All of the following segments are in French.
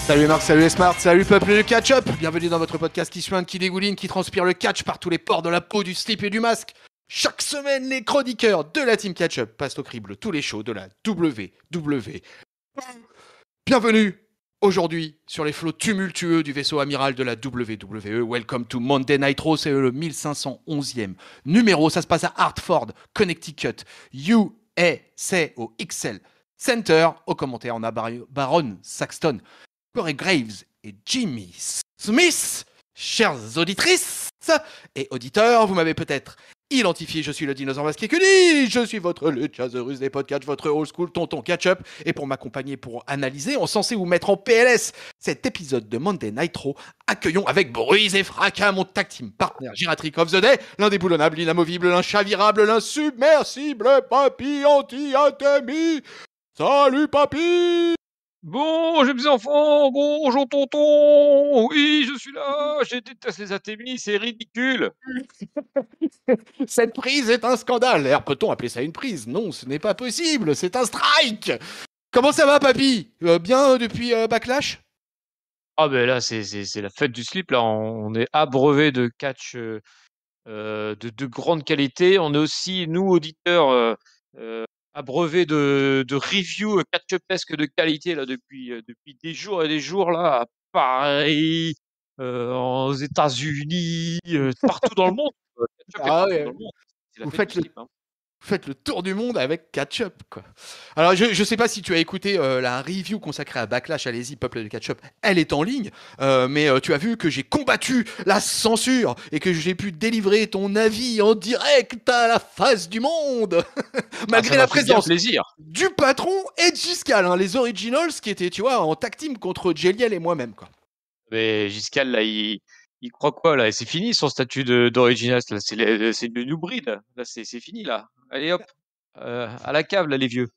Salut Marc, salut les Smart, salut peuple de catch-up. Bienvenue dans votre podcast qui soigne, qui dégouline, qui transpire le catch par tous les pores de la peau, du slip et du masque. Chaque semaine, les chroniqueurs de la team catch-up passent au crible tous les shows de la WWE. Bienvenue aujourd'hui sur les flots tumultueux du vaisseau amiral de la WWE. Welcome to Monday Nitro, c'est le 1511e numéro. Ça se passe à Hartford, Connecticut, USA au XL Center. Au commentaire, on a Baron Saxton, Corey Graves et Jimmy Smith. Chères auditrices et auditeurs, vous m'avez peut-être identifié, je suis le dinosaure masqué que dit, je suis votre Luchasaurus des podcasts, votre old school tonton catch-up, et pour m'accompagner, pour analyser, on est censé vous mettre en PLS cet épisode de Monday Nitro, accueillons avec bruit et fracas mon tag team partner Geriatric of the Day, l'indéboulonnable, l'inamovible, l'inchavirable, l'insubmersible papy anti-atémie. Salut papy! Bonjour mes enfants, bonjour tonton, oui je suis là, je déteste les athémies, c'est ridicule. Cette prise est un scandale. Alors, peut-on appeler ça une prise? Non, ce n'est pas possible, c'est un strike. Comment ça va papy? Bien depuis Backlash? Ah ben là c'est la fête du slip, là on est abreuvé de catch de grande qualité, on est aussi nous auditeurs abreuvés de reviews catch-upesques de qualité là depuis des jours et des jours là à Paris, aux États-Unis, partout dans le monde. Catch-up est Ah partout dans ouais, le monde. C'est la vous fête du faites le slip, hein. faites le tour du monde avec Catch-Up, quoi. Alors, je sais pas si tu as écouté la review consacrée à Backlash, allez-y, peuple de Catch-Up, elle est en ligne, mais tu as vu que j'ai combattu la censure et que j'ai pu délivrer ton avis en direct à la face du monde, malgré Ça la m'a fait bien présence plaisir. du patron et de Giscal, hein, les Originals qui étaient, tu vois, en tag team contre Jeliel et moi-même, quoi. Mais Giscal, là, il croit quoi, là? C'est fini son statut d'original, là. C'est le new breed. Là, c'est fini, là. Allez, hop. À la cave, là, les vieux.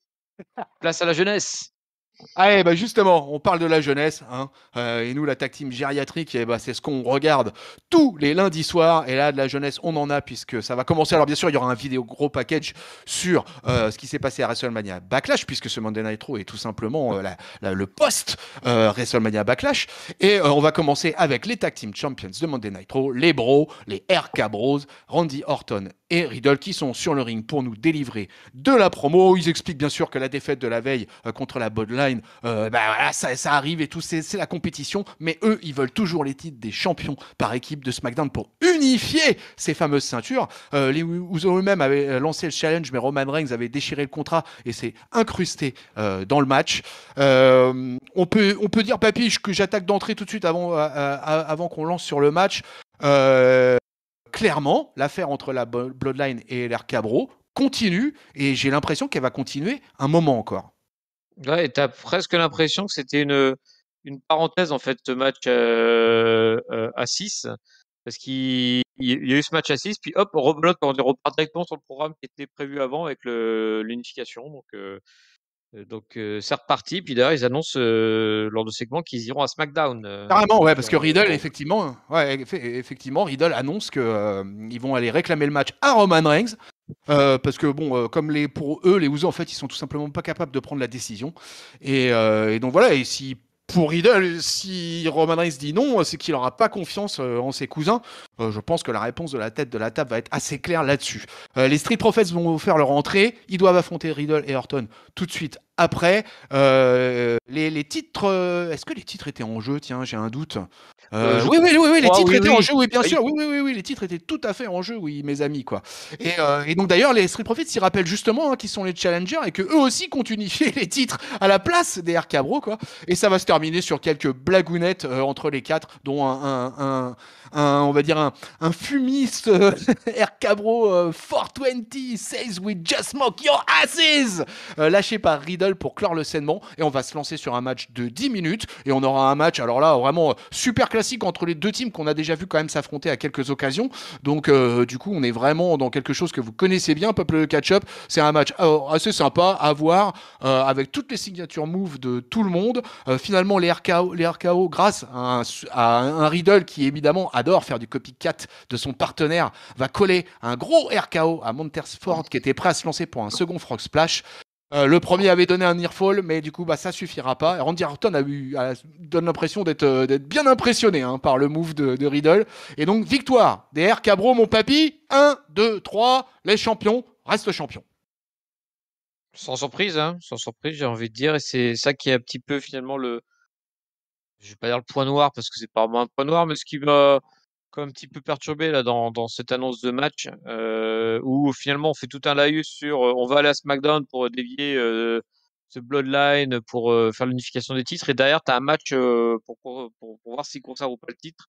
Place à la jeunesse. Ah, bah justement, on parle de la jeunesse, hein, et nous, la tag team gériatrique, bah, c'est ce qu'on regarde tous les lundis soirs, et là, de la jeunesse, on en a, puisque ça va commencer. Alors, bien sûr, il y aura un vidéo gros package sur ce qui s'est passé à WrestleMania Backlash, puisque ce Monday Nitro est tout simplement le post WrestleMania Backlash, et on va commencer avec les tag team champions de Monday Nitro, les Bros, les RK Bros, Randy Orton et Riddle, qui sont sur le ring pour nous délivrer de la promo. Ils expliquent bien sûr que la défaite de la veille contre la Bloodline, bah voilà, ça arrive et tout, c'est la compétition, mais eux, ils veulent toujours les titres des champions par équipe de SmackDown pour unifier ces fameuses ceintures. Les Usos eux-mêmes avaient lancé le challenge, mais Roman Reigns avait déchiré le contrat et s'est incrusté dans le match. On peut dire, papy, que j'attaque d'entrée tout de suite avant qu'on lance sur le match. Clairement, l'affaire entre la Bloodline et l'RK Bro continue et j'ai l'impression qu'elle va continuer un moment encore. Ouais, et t'as presque l'impression que c'était une parenthèse, en fait, ce match à 6. Parce qu'il y a eu ce match à 6, puis hop, on rebloque, on repart directement sur le programme qui était prévu avant avec l'unification. Donc c'est reparti. Puis d'ailleurs, ils annoncent lors de ce segment qu'ils iront à SmackDown. Carrément, ouais, Donc, parce que Riddle, effectivement, ouais, effectivement, Riddle annonce que ils vont aller réclamer le match à Roman Reigns. Parce que bon, comme pour eux, les Usos en fait, ils sont tout simplement pas capables de prendre la décision. Et donc voilà. Et si pour Riddle, si Roman Reigns dit non, c'est qu'il n'aura pas confiance en ses cousins. Je pense que la réponse de la tête de la table va être assez claire là-dessus. Les Street Profits vont faire leur entrée. Ils doivent affronter Riddle et Orton tout de suite après. Les titres, est-ce que les titres étaient en jeu? Tiens, j'ai un doute. Oui, les titres étaient en jeu, oui, bien sûr. Oui, les titres étaient tout à fait en jeu, oui, mes amis, quoi. Et donc d'ailleurs, les Street Profits s'y rappellent justement qu'ils sont les challengers et que eux aussi comptent unifier les titres à la place des RK Bro, quoi. Et ça va se terminer sur quelques blagounettes entre les quatre, dont on va dire un fumiste RK Bro 420 says we just mock your asses, lâché par Riddle pour clore le segment. Et on va se lancer sur un match de 10 minutes et on aura un match, alors là, vraiment super classique entre les deux teams qu'on a déjà vu quand même s'affronter à quelques occasions. Donc du coup, on est vraiment dans quelque chose que vous connaissez bien, peuple de catch-up. C'est un match assez sympa à voir, avec toutes les signatures moves de tout le monde. Finalement, les RKO, grâce à un Riddle qui évidemment adore faire du copycat de son partenaire, va coller un gros RKO à Montez Ford qui était prêt à se lancer pour un second Frog Splash. Le premier avait donné un nearfall, mais du coup, bah, ça suffira pas. Et Randy Orton donne l'impression d'être bien impressionné par le move de Riddle. Et donc, victoire des RK Bro, mon papy. 1, 2, 3, les champions restent champions. Sans surprise, hein, sans surprise, j'ai envie de dire. Et c'est ça qui est un petit peu finalement je vais pas dire le point noir parce que c'est pas vraiment un point noir, mais ce qui m'a quand même un petit peu perturbé là dans cette annonce de match, où finalement on fait tout un laïus sur on va aller à SmackDown pour dévier ce Bloodline pour faire l'unification des titres et derrière tu as un match pour voir s'ils conservent ou pas le titre.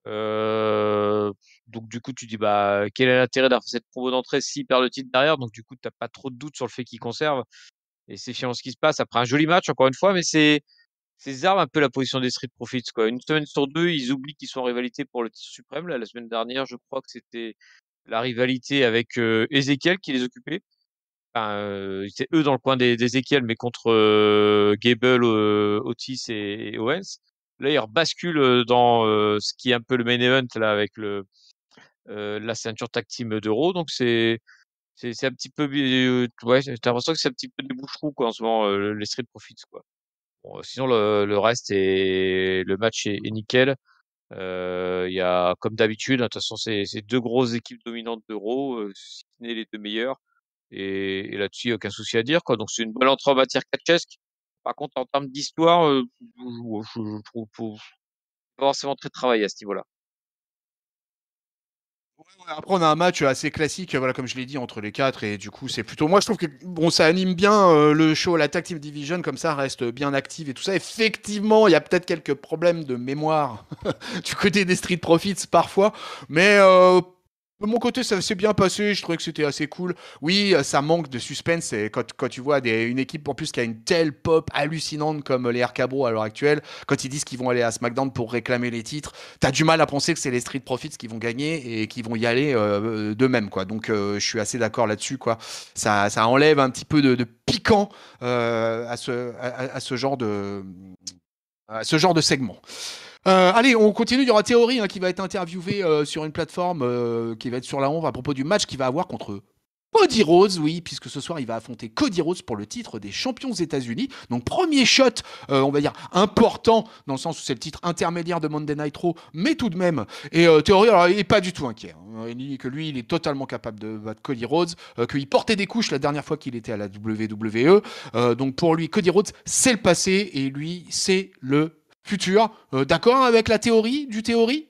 Euh, donc du coup tu dis bah quel est l'intérêt d'avoir fait cette promo d'entrée s'ils perdent le titre derrière, donc du coup t'as pas trop de doute sur le fait qu'ils conservent et c'est finalement ce qui se passe après un joli match encore une fois, mais c'est armes un peu la position des Street Profits, quoi. Une semaine sur deux, ils oublient qu'ils sont en rivalité pour le titre suprême. Là, la semaine dernière, je crois que c'était la rivalité avec Ezekiel qui les occupait. Enfin, c'était eux dans le coin d'Ezekiel, mais contre Gable, Otis et Owens. Là, ils rebasculent dans ce qui est un peu le main event là avec la ceinture tag team d'Euro. Donc c'est un petit peu ouais, j'ai l'impression que c'est un petit peu des boucherous quoi en ce moment les Street Profits quoi. Bon, sinon le reste le match est nickel. Il y a comme d'habitude, hein, de toute façon c'est deux grosses équipes dominantes d'Euro, si ce n'est les deux meilleures. Et là-dessus, il y a aucun souci à dire quoi. Donc c'est une bonne entrée en matière catchesque. Par contre, en termes d'histoire, je trouve pas forcément très travaillé à ce niveau-là. Ouais, après, on a un match assez classique, voilà, comme je l'ai dit, entre les quatre. Et du coup, c'est plutôt. Moi, je trouve que bon, ça anime bien le show. La Tag Team Division, comme ça, reste bien active et tout ça. Effectivement, il y a peut-être quelques problèmes de mémoire du côté des Street Profits parfois. Mais de mon côté, ça s'est bien passé. Je trouvais que c'était assez cool. Oui, ça manque de suspense. Et quand tu vois une équipe en plus qui a une telle pop hallucinante comme les RK Bro à l'heure actuelle, quand ils disent qu'ils vont aller à SmackDown pour réclamer les titres, t'as du mal à penser que c'est les Street Profits qui vont gagner et qui vont y aller d'eux-mêmes, quoi. Donc, je suis assez d'accord là-dessus, quoi. Ça enlève un petit peu de piquant à ce genre de segment. Allez, on continue. Il y aura Théorie qui va être interviewé sur une plateforme qui va être sur la honte à propos du match qu'il va avoir contre Cody Rhodes, oui, puisque ce soir il va affronter Cody Rhodes pour le titre des champions aux États-Unis. Donc premier shot, on va dire important dans le sens où c'est le titre intermédiaire de Monday Night Raw, mais tout de même. Et Théorie, alors il est pas du tout inquiet. Il dit que lui, il est totalement capable de battre Cody Rhodes, qu'il portait des couches la dernière fois qu'il était à la WWE. Donc pour lui, Cody Rhodes, c'est le passé et lui, c'est le futur. D'accord avec la théorie du théorie?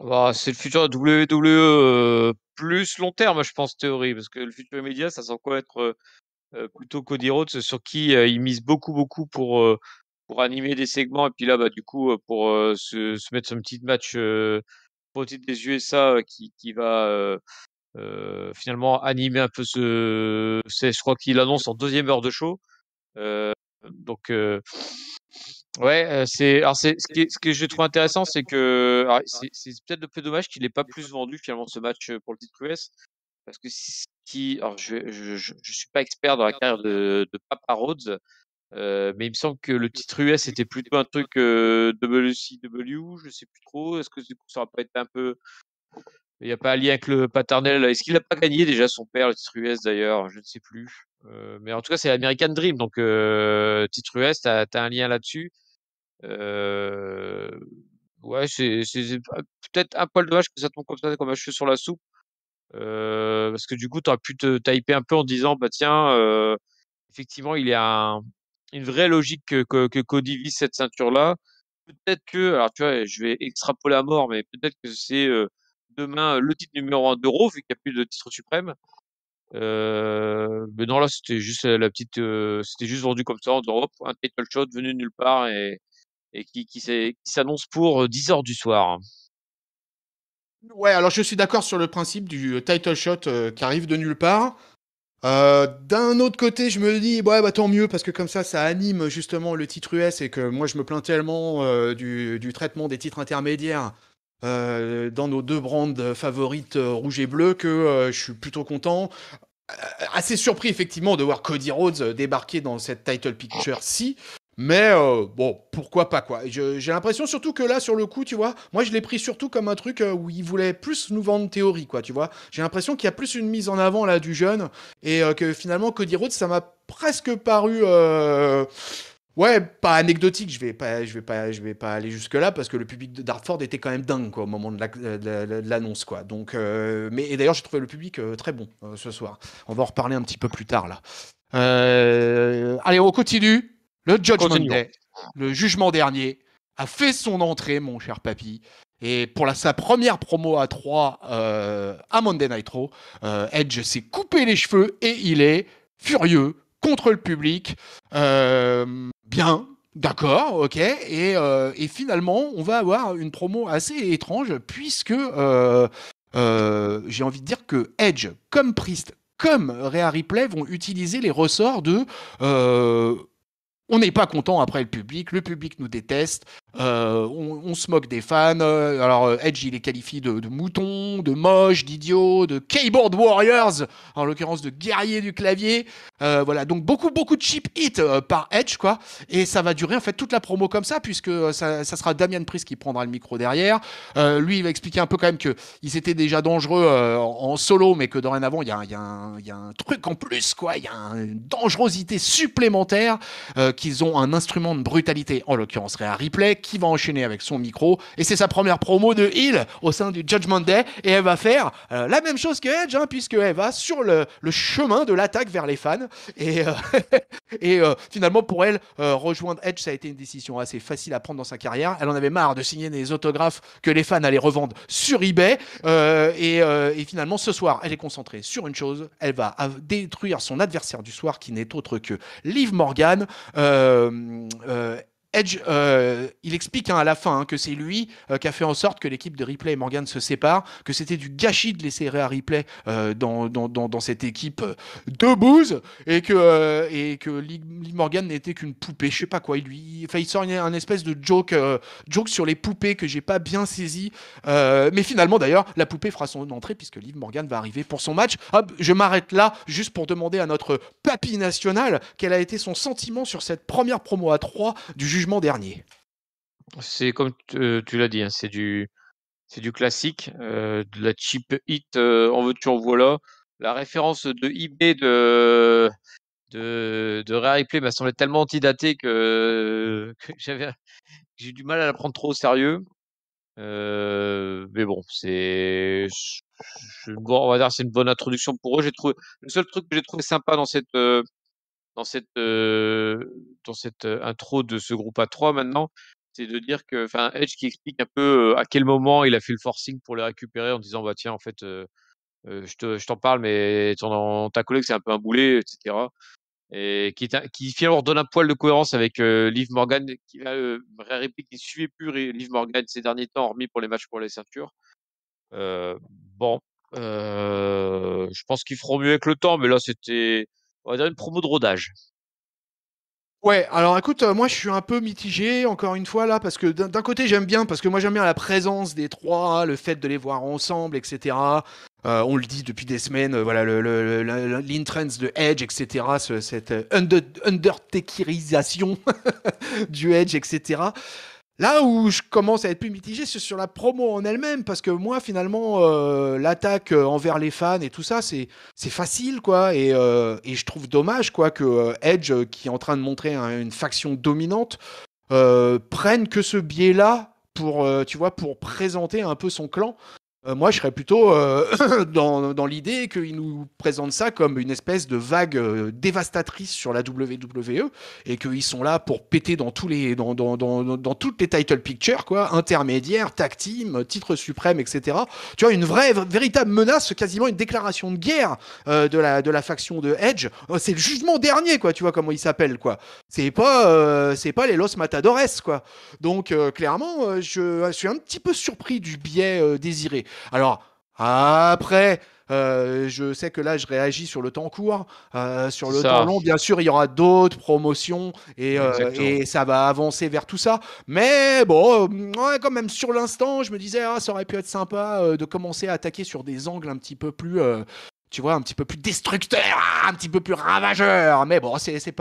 Bah, c'est le futur de WWE plus long terme, je pense, théorie, parce que le futur immédiat, ça semble quoi être plutôt Cody Rhodes, sur qui il mise beaucoup pour animer des segments, et puis là, bah, du coup, pour se mettre sur un petit match pour le titre des USA qui va finalement animer un peu je crois qu'il annonce en deuxième heure de show. Donc, ouais, alors ce que je trouve intéressant, c'est que, alors, c'est peut-être un peu dommage qu'il n'ait pas plus vendu finalement ce match pour le titre US, parce que alors je suis pas expert dans la carrière de Papa Rhodes, mais il me semble que le titre US était plutôt un truc WCW, je sais plus trop. Est-ce que du coup ça aurait pas été un peu, il n'y a pas un lien avec le paternel? Est-ce qu'il n'a pas gagné déjà son père le titre US d'ailleurs? Je ne sais plus. Mais en tout cas c'est l'American Dream, donc titre US, t'as un lien là-dessus. Heu, ouais, c'est peut-être un poil dommage que ça tombe comme ça, comme un cheveu sur la soupe, parce que du coup, tu aurais pu te hyper un peu en disant: «Bah tiens, effectivement, il y a une vraie logique que Cody vise cette ceinture-là». Peut-être que alors tu vois, je vais extrapoler à mort, mais peut-être que c'est, demain, le titre numéro 1 d'Euro vu qu'il y a plus de titre suprême. Mais non, là, c'était juste la petite, c'était juste vendu comme ça en disant: «Hop, un title shot venu de nulle part» et qui s'annonce pour 10 heures du soir. Ouais, alors je suis d'accord sur le principe du title shot qui arrive de nulle part. D'un autre côté, je me dis, ouais, bah tant mieux, parce que comme ça anime justement le titre US et que moi je me plains tellement du traitement des titres intermédiaires dans nos deux brands favorites rouge et bleu que je suis plutôt content. Assez surpris effectivement de voir Cody Rhodes débarquer dans cette title picture-ci. Mais bon, pourquoi pas quoi. J'ai l'impression surtout que là, sur le coup, tu vois, moi je l'ai pris surtout comme un truc où il voulait plus nous vendre théorie, quoi, tu vois. J'ai l'impression qu'il y a plus une mise en avant là du jeune et que finalement Cody Rhodes, ça m'a presque paru, ouais, pas anecdotique. Je vais pas aller jusque là parce que le public de Dartford était quand même dingue quoi au moment de l'annonce quoi. Donc, mais et d'ailleurs j'ai trouvé le public très bon ce soir. On va en reparler un petit peu plus tard là. Allez, on continue. Le Judgment Continuons. Day, le jugement dernier, a fait son entrée, mon cher papy. Et pour sa première promo à 3 à Monday Night Raw, Edge s'est coupé les cheveux et il est furieux contre le public. Bien, d'accord, ok. Et finalement, on va avoir une promo assez étrange puisque j'ai envie de dire que Edge, comme Priest, comme Rhea Ripley vont utiliser les ressorts de on n'est pas content après le public nous déteste, on se moque des fans. Alors Edge, il est qualifié de mouton, de moche, d'idiot, de keyboard warriors, en l'occurrence de guerrier du clavier. Voilà, donc beaucoup de cheap hits par Edge, quoi. Et ça va durer en fait toute la promo comme ça, puisque ça sera Damian Priest qui prendra le micro derrière. Lui, il va expliquer un peu quand même qu'ils étaient déjà dangereux en solo, mais que dorénavant, il y a un truc en plus, quoi. Il y a une dangerosité supplémentaire. Qu'ils ont un instrument de brutalité, en l'occurrence Rhea Ripley, qui va enchaîner avec son micro, et c'est sa première promo de heel au sein du Judgment Day, et elle va faire la même chose que Edge, hein, puisqu'elle va sur le chemin de l'attaque vers les fans, et, finalement pour elle, rejoindre Edge, ça a été une décision assez facile à prendre dans sa carrière. Elle en avait marre de signer des autographes que les fans allaient revendre sur eBay, et finalement ce soir, elle est concentrée sur une chose, elle va détruire son adversaire du soir, qui n'est autre que Liv Morgan. Edge, il explique à la fin que c'est lui qui a fait en sorte que l'équipe de Ripley et Morgan se séparent, que c'était du gâchis de laisser Rhea Ripley dans cette équipe de bouse, et que Liv Morgan n'était qu'une poupée, je sais pas quoi. Il sort un espèce de joke sur les poupées que j'ai pas bien saisi. Mais finalement, d'ailleurs, la poupée fera son entrée puisque Liv Morgan va arriver pour son match. Hop, je m'arrête là juste pour demander à notre papy national quel a été son sentiment sur cette première promo à 3 du jugement dernier. C'est comme tu l'as dit, hein, c'est du classique, de la cheap hit, en veux-tu en voilà. La référence de eBay de Rhea Ripley m'a semblé tellement antidatée que j'ai eu du mal à la prendre trop au sérieux. Mais bon, on va dire c'est une bonne introduction pour eux. J'ai trouvé le seul truc que j'ai trouvé sympa dans cette, intro de ce groupe à 3 maintenant, c'est de dire que enfin Edge qui explique un peu, à quel moment il a fait le forcing pour les récupérer en disant: «Bah tiens en fait, je t'en parle mais ta collègue c'est un peu un boulet» et cetera, et qui finalement donne un poil de cohérence avec, Liv Morgan qui va, Rhea Ripley qui suivait plus Liv Morgan ces derniers temps, hormis pour les matchs pour les ceintures. Bon, je pense qu'ils feront mieux avec le temps, mais là c'était, on va dire une promo de rodage. Ouais, alors écoute, moi je suis un peu mitigé encore une fois là parce que d'un côté j'aime bien parce que moi j'aime bien la présence des trois, le fait de les voir ensemble, etc. On le dit depuis des semaines, voilà l'entrance de Edge, etc. Cette undertakerisation du Edge, etc. Là où je commence à être plus mitigé, c'est sur la promo en elle-même, parce que moi, finalement, l'attaque envers les fans et tout ça, c'est facile, quoi, et je trouve dommage, quoi, que Edge, qui est en train de montrer une faction dominante, prenne que ce biais-là pour, tu vois, pour présenter un peu son clan. Moi, je serais plutôt dans l'idée qu'ils nous présentent ça comme une espèce de vague dévastatrice sur la WWE et qu'ils sont là pour péter dans dans toutes les title pictures, quoi, intermédiaires, tag team, titre suprême, etc. Tu vois, une véritable menace, quasiment une déclaration de guerre de la faction de Edge. C'est le jugement dernier, quoi. Tu vois comment il s'appelle, quoi. C'est pas les Los Matadores, quoi. Donc clairement, je suis un petit peu surpris du biais désiré. Alors, après, je sais que là, je réagis sur le temps court. Sur C'est le temps ça, long, bien sûr, il y aura d'autres promotions exactement. et ça va avancer vers tout ça. Mais bon, ouais, quand même, sur l'instant, je me disais, ah, ça aurait pu être sympa de commencer à attaquer sur des angles un petit peu plus, tu vois, un petit peu plus destructeur, un petit peu plus ravageur. Mais bon, c'est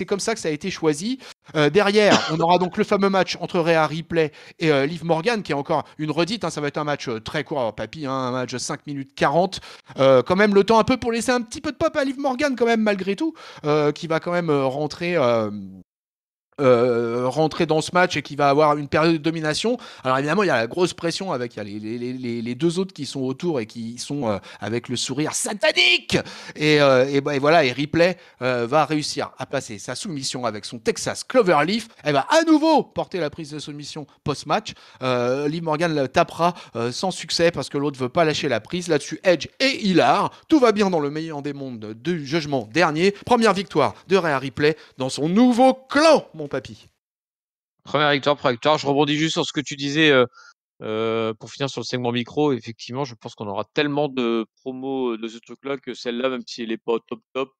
comme ça que ça a été choisi. Derrière, on aura donc le fameux match entre Rhea Ripley et Liv Morgan, qui est encore une redite. Hein, ça va être un match très court, alors, papy, hein, un match 5 minutes 40. Quand même, le temps un peu pour laisser un petit peu de pop à Liv Morgan, quand même, malgré tout, qui va quand même rentrer dans ce match et qui va avoir une période de domination. Alors évidemment, il y a la grosse pression avec il y a les deux autres qui sont autour et qui sont avec le sourire satanique. Et voilà, et Ripley va réussir à passer sa soumission avec son Texas Cloverleaf. Elle va à nouveau porter la prise de soumission post-match. Liv Morgan le tapera sans succès parce que l'autre veut pas lâcher la prise. Là-dessus, Edge et Hilar. Tout va bien dans le meilleur des mondes du jugement dernier. Première victoire de Rhea Ripley dans son nouveau clan, mon papy. Première victoire, première victoire. Je rebondis juste sur ce que tu disais pour finir sur le segment micro. Effectivement, je pense qu'on aura tellement de promos de ce truc-là que celle-là, même si elle n'est pas au top top,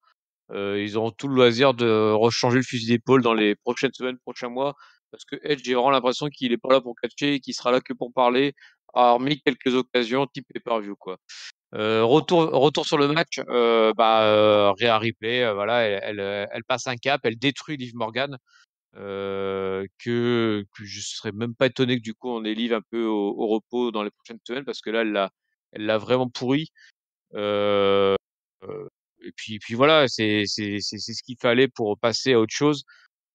ils auront tout le loisir de rechanger le fusil d'épaule dans les prochaines semaines, prochains mois. Parce que Edge, j'ai vraiment l'impression qu'il est pas là pour catcher et qu'il sera là que pour parler, hormis quelques occasions type pay-per-view, quoi. Retour sur le match, Rhea Ripley, voilà, elle passe un cap, elle détruit Liv Morgan. Que je serais même pas étonné que du coup on ait Liv un peu au repos dans les prochaines semaines parce que là elle l'a vraiment pourri. Euh, euh, et puis voilà, c'est ce qu'il fallait pour passer à autre chose.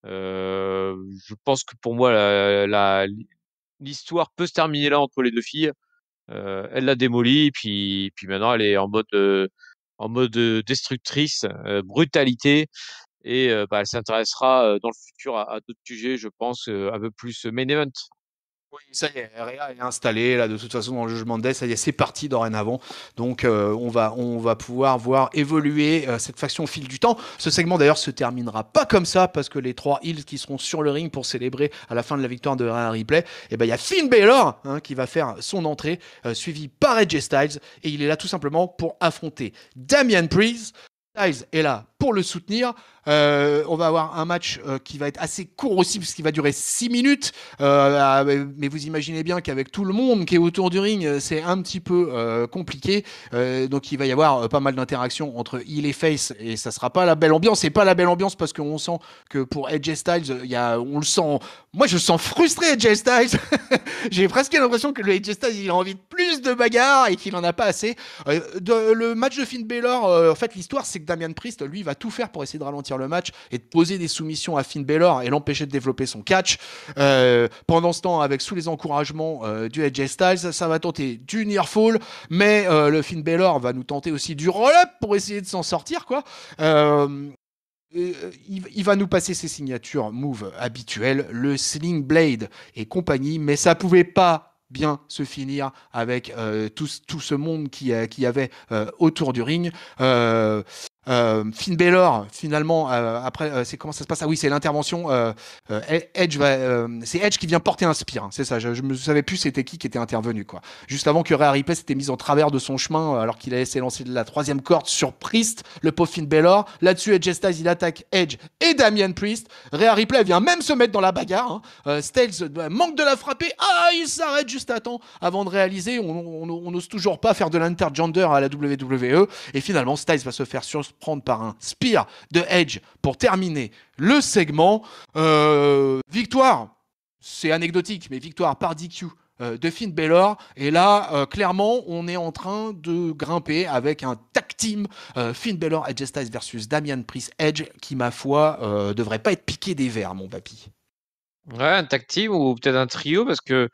Je pense que pour moi l'histoire peut se terminer là entre les deux filles. Elle l'a démolie, puis maintenant elle est en mode destructrice, brutalité. Et elle s'intéressera dans le futur à d'autres sujets, je pense, un peu plus main event. Oui, ça y est, Rhea est installée là de toute façon dans le jugement de Death, ça y est, c'est parti dorénavant. Donc on va pouvoir voir évoluer cette faction au fil du temps. Ce segment d'ailleurs se terminera pas comme ça parce que les trois heels qui seront sur le ring pour célébrer à la fin de la victoire de Rhea Ripley, et ben il y a Finn Balor hein, qui va faire son entrée, suivi par AJ Styles et il est là tout simplement pour affronter Damian Priest. Styles est là pour le soutenir. On va avoir un match qui va être assez court aussi, puisqu'il va durer 6 minutes. Mais vous imaginez bien qu'avec tout le monde qui est autour du ring, c'est un petit peu compliqué. Donc il va y avoir pas mal d'interactions entre heel et face, et ça sera pas la belle ambiance. C'est pas la belle ambiance parce qu'on sent que pour AJ Styles, on le sent. Moi, je sens frustré AJ Styles. J'ai presque l'impression que le AJ Styles, il a envie de plus de bagarre et qu'il en a pas assez. Le match de Finn Balor, en fait, l'histoire, c'est que Damian Priest, lui, va tout faire pour essayer de ralentir le match et de poser des soumissions à Finn Balor et l'empêcher de développer son catch. Pendant ce temps, avec sous les encouragements du AJ Styles, ça va tenter du near fall, mais le Finn Balor va nous tenter aussi du roll-up pour essayer de s'en sortir, quoi. Il va nous passer ses signatures move habituelles, le Sling Blade et compagnie, mais ça pouvait pas bien se finir avec tout ce monde qui avait autour du ring. Finn Balor, finalement, après, c'est comment ça se passe? Ah oui, c'est l'intervention. Edge c'est Edge qui vient porter un spear. Hein, c'est ça. Je me savais plus c'était qui était intervenu quoi. Juste avant que Rhea Ripley s'était mise en travers de son chemin alors qu'il a essayé de lancer de la troisième corde sur Priest, le pauvre Finn Balor. Là-dessus, Edge Styles il attaque Edge et Damian Priest. Rhea Ripley vient même se mettre dans la bagarre. Hein. Styles manque de la frapper. Ah, il s'arrête juste à temps avant de réaliser. On n'ose toujours pas faire de l'intergender à la WWE. Et finalement, Styles va se faire surprendre par un spear de Edge pour terminer le segment. Victoire, c'est anecdotique, mais victoire par DQ de Finn Balor. Et là, clairement, on est en train de grimper avec un tag team Finn Balor, Edge Styles versus Damian Priest Edge, qui, ma foi, devrait pas être piqué des verres, mon papy. Ouais, un tag team ou peut-être un trio parce que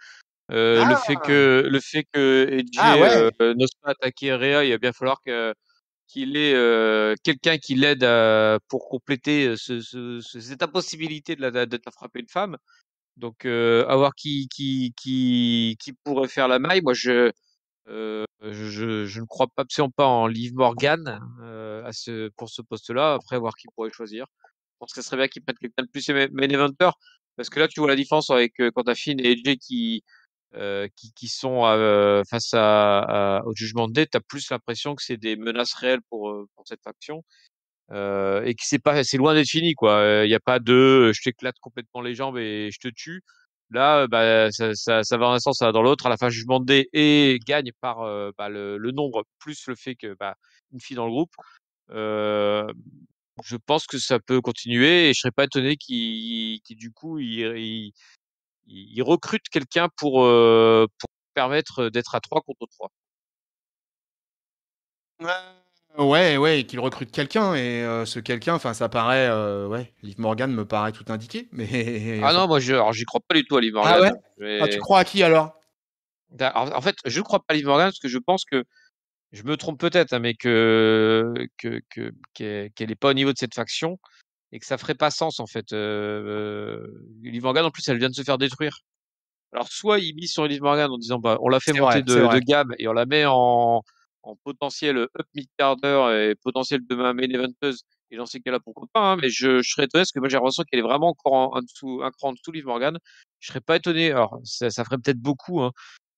le fait Ah, que Edge ah ouais. n'ose pas attaquer Rhea, il va bien falloir qu'il ait quelqu'un qui l'aide pour compléter cette impossibilité de la frapper une femme. Donc à voir qui pourrait faire la maille. Moi je ne crois pas absolument pas en Liv Morgan pour ce poste-là. Après, voir qui pourrait choisir. Je pense que ce serait bien qu'ils prennent quelqu'un de plus main eventer. Parce que là, tu vois la différence avec quand t'as Finn et AJ qui sont face au jugement de Day. T'as plus l'impression que c'est des menaces réelles pour cette faction. Et que c'est loin d'être fini, quoi. Il n'y a pas de je t'éclate complètement les jambes et je te tue. Là, ça va dans un sens, ça va dans l'autre. À la fin, Jugement Day et gagne par le nombre plus le fait que une fille dans le groupe. Euh, je pense que ça peut continuer et je serais pas étonné qu'il du coup il recrute quelqu'un pour permettre d'être à 3 contre 3. Ouais, et qu'il recrute quelqu'un, et ce quelqu'un, enfin, ça paraît, ouais, Liv Morgan me paraît tout indiqué, mais Ah enfin. non, moi alors j'y crois pas du tout à Liv Ah Morgan. ouais? Ah, tu crois à qui alors? En fait, je crois pas à Liv Morgan parce que je pense que je me trompe peut-être, hein, mais qu'elle est pas au niveau de cette faction et que ça ferait pas sens en fait. Liv Morgan en plus, elle vient de se faire détruire. Alors soit il mise sur Liv Morgan en disant on l'a fait C'est monter vrai, c'est de vrai. gamme et on la met en potentiel up mid carder et potentiel demain main eventeuse. Et dans ces cas-là, pourquoi pas, hein, mais je serais étonné parce que moi j'ai l'impression qu'elle est vraiment encore en dessous, un cran en dessous Liv Morgan. Je serais pas étonné. Alors ça ferait peut-être beaucoup, hein,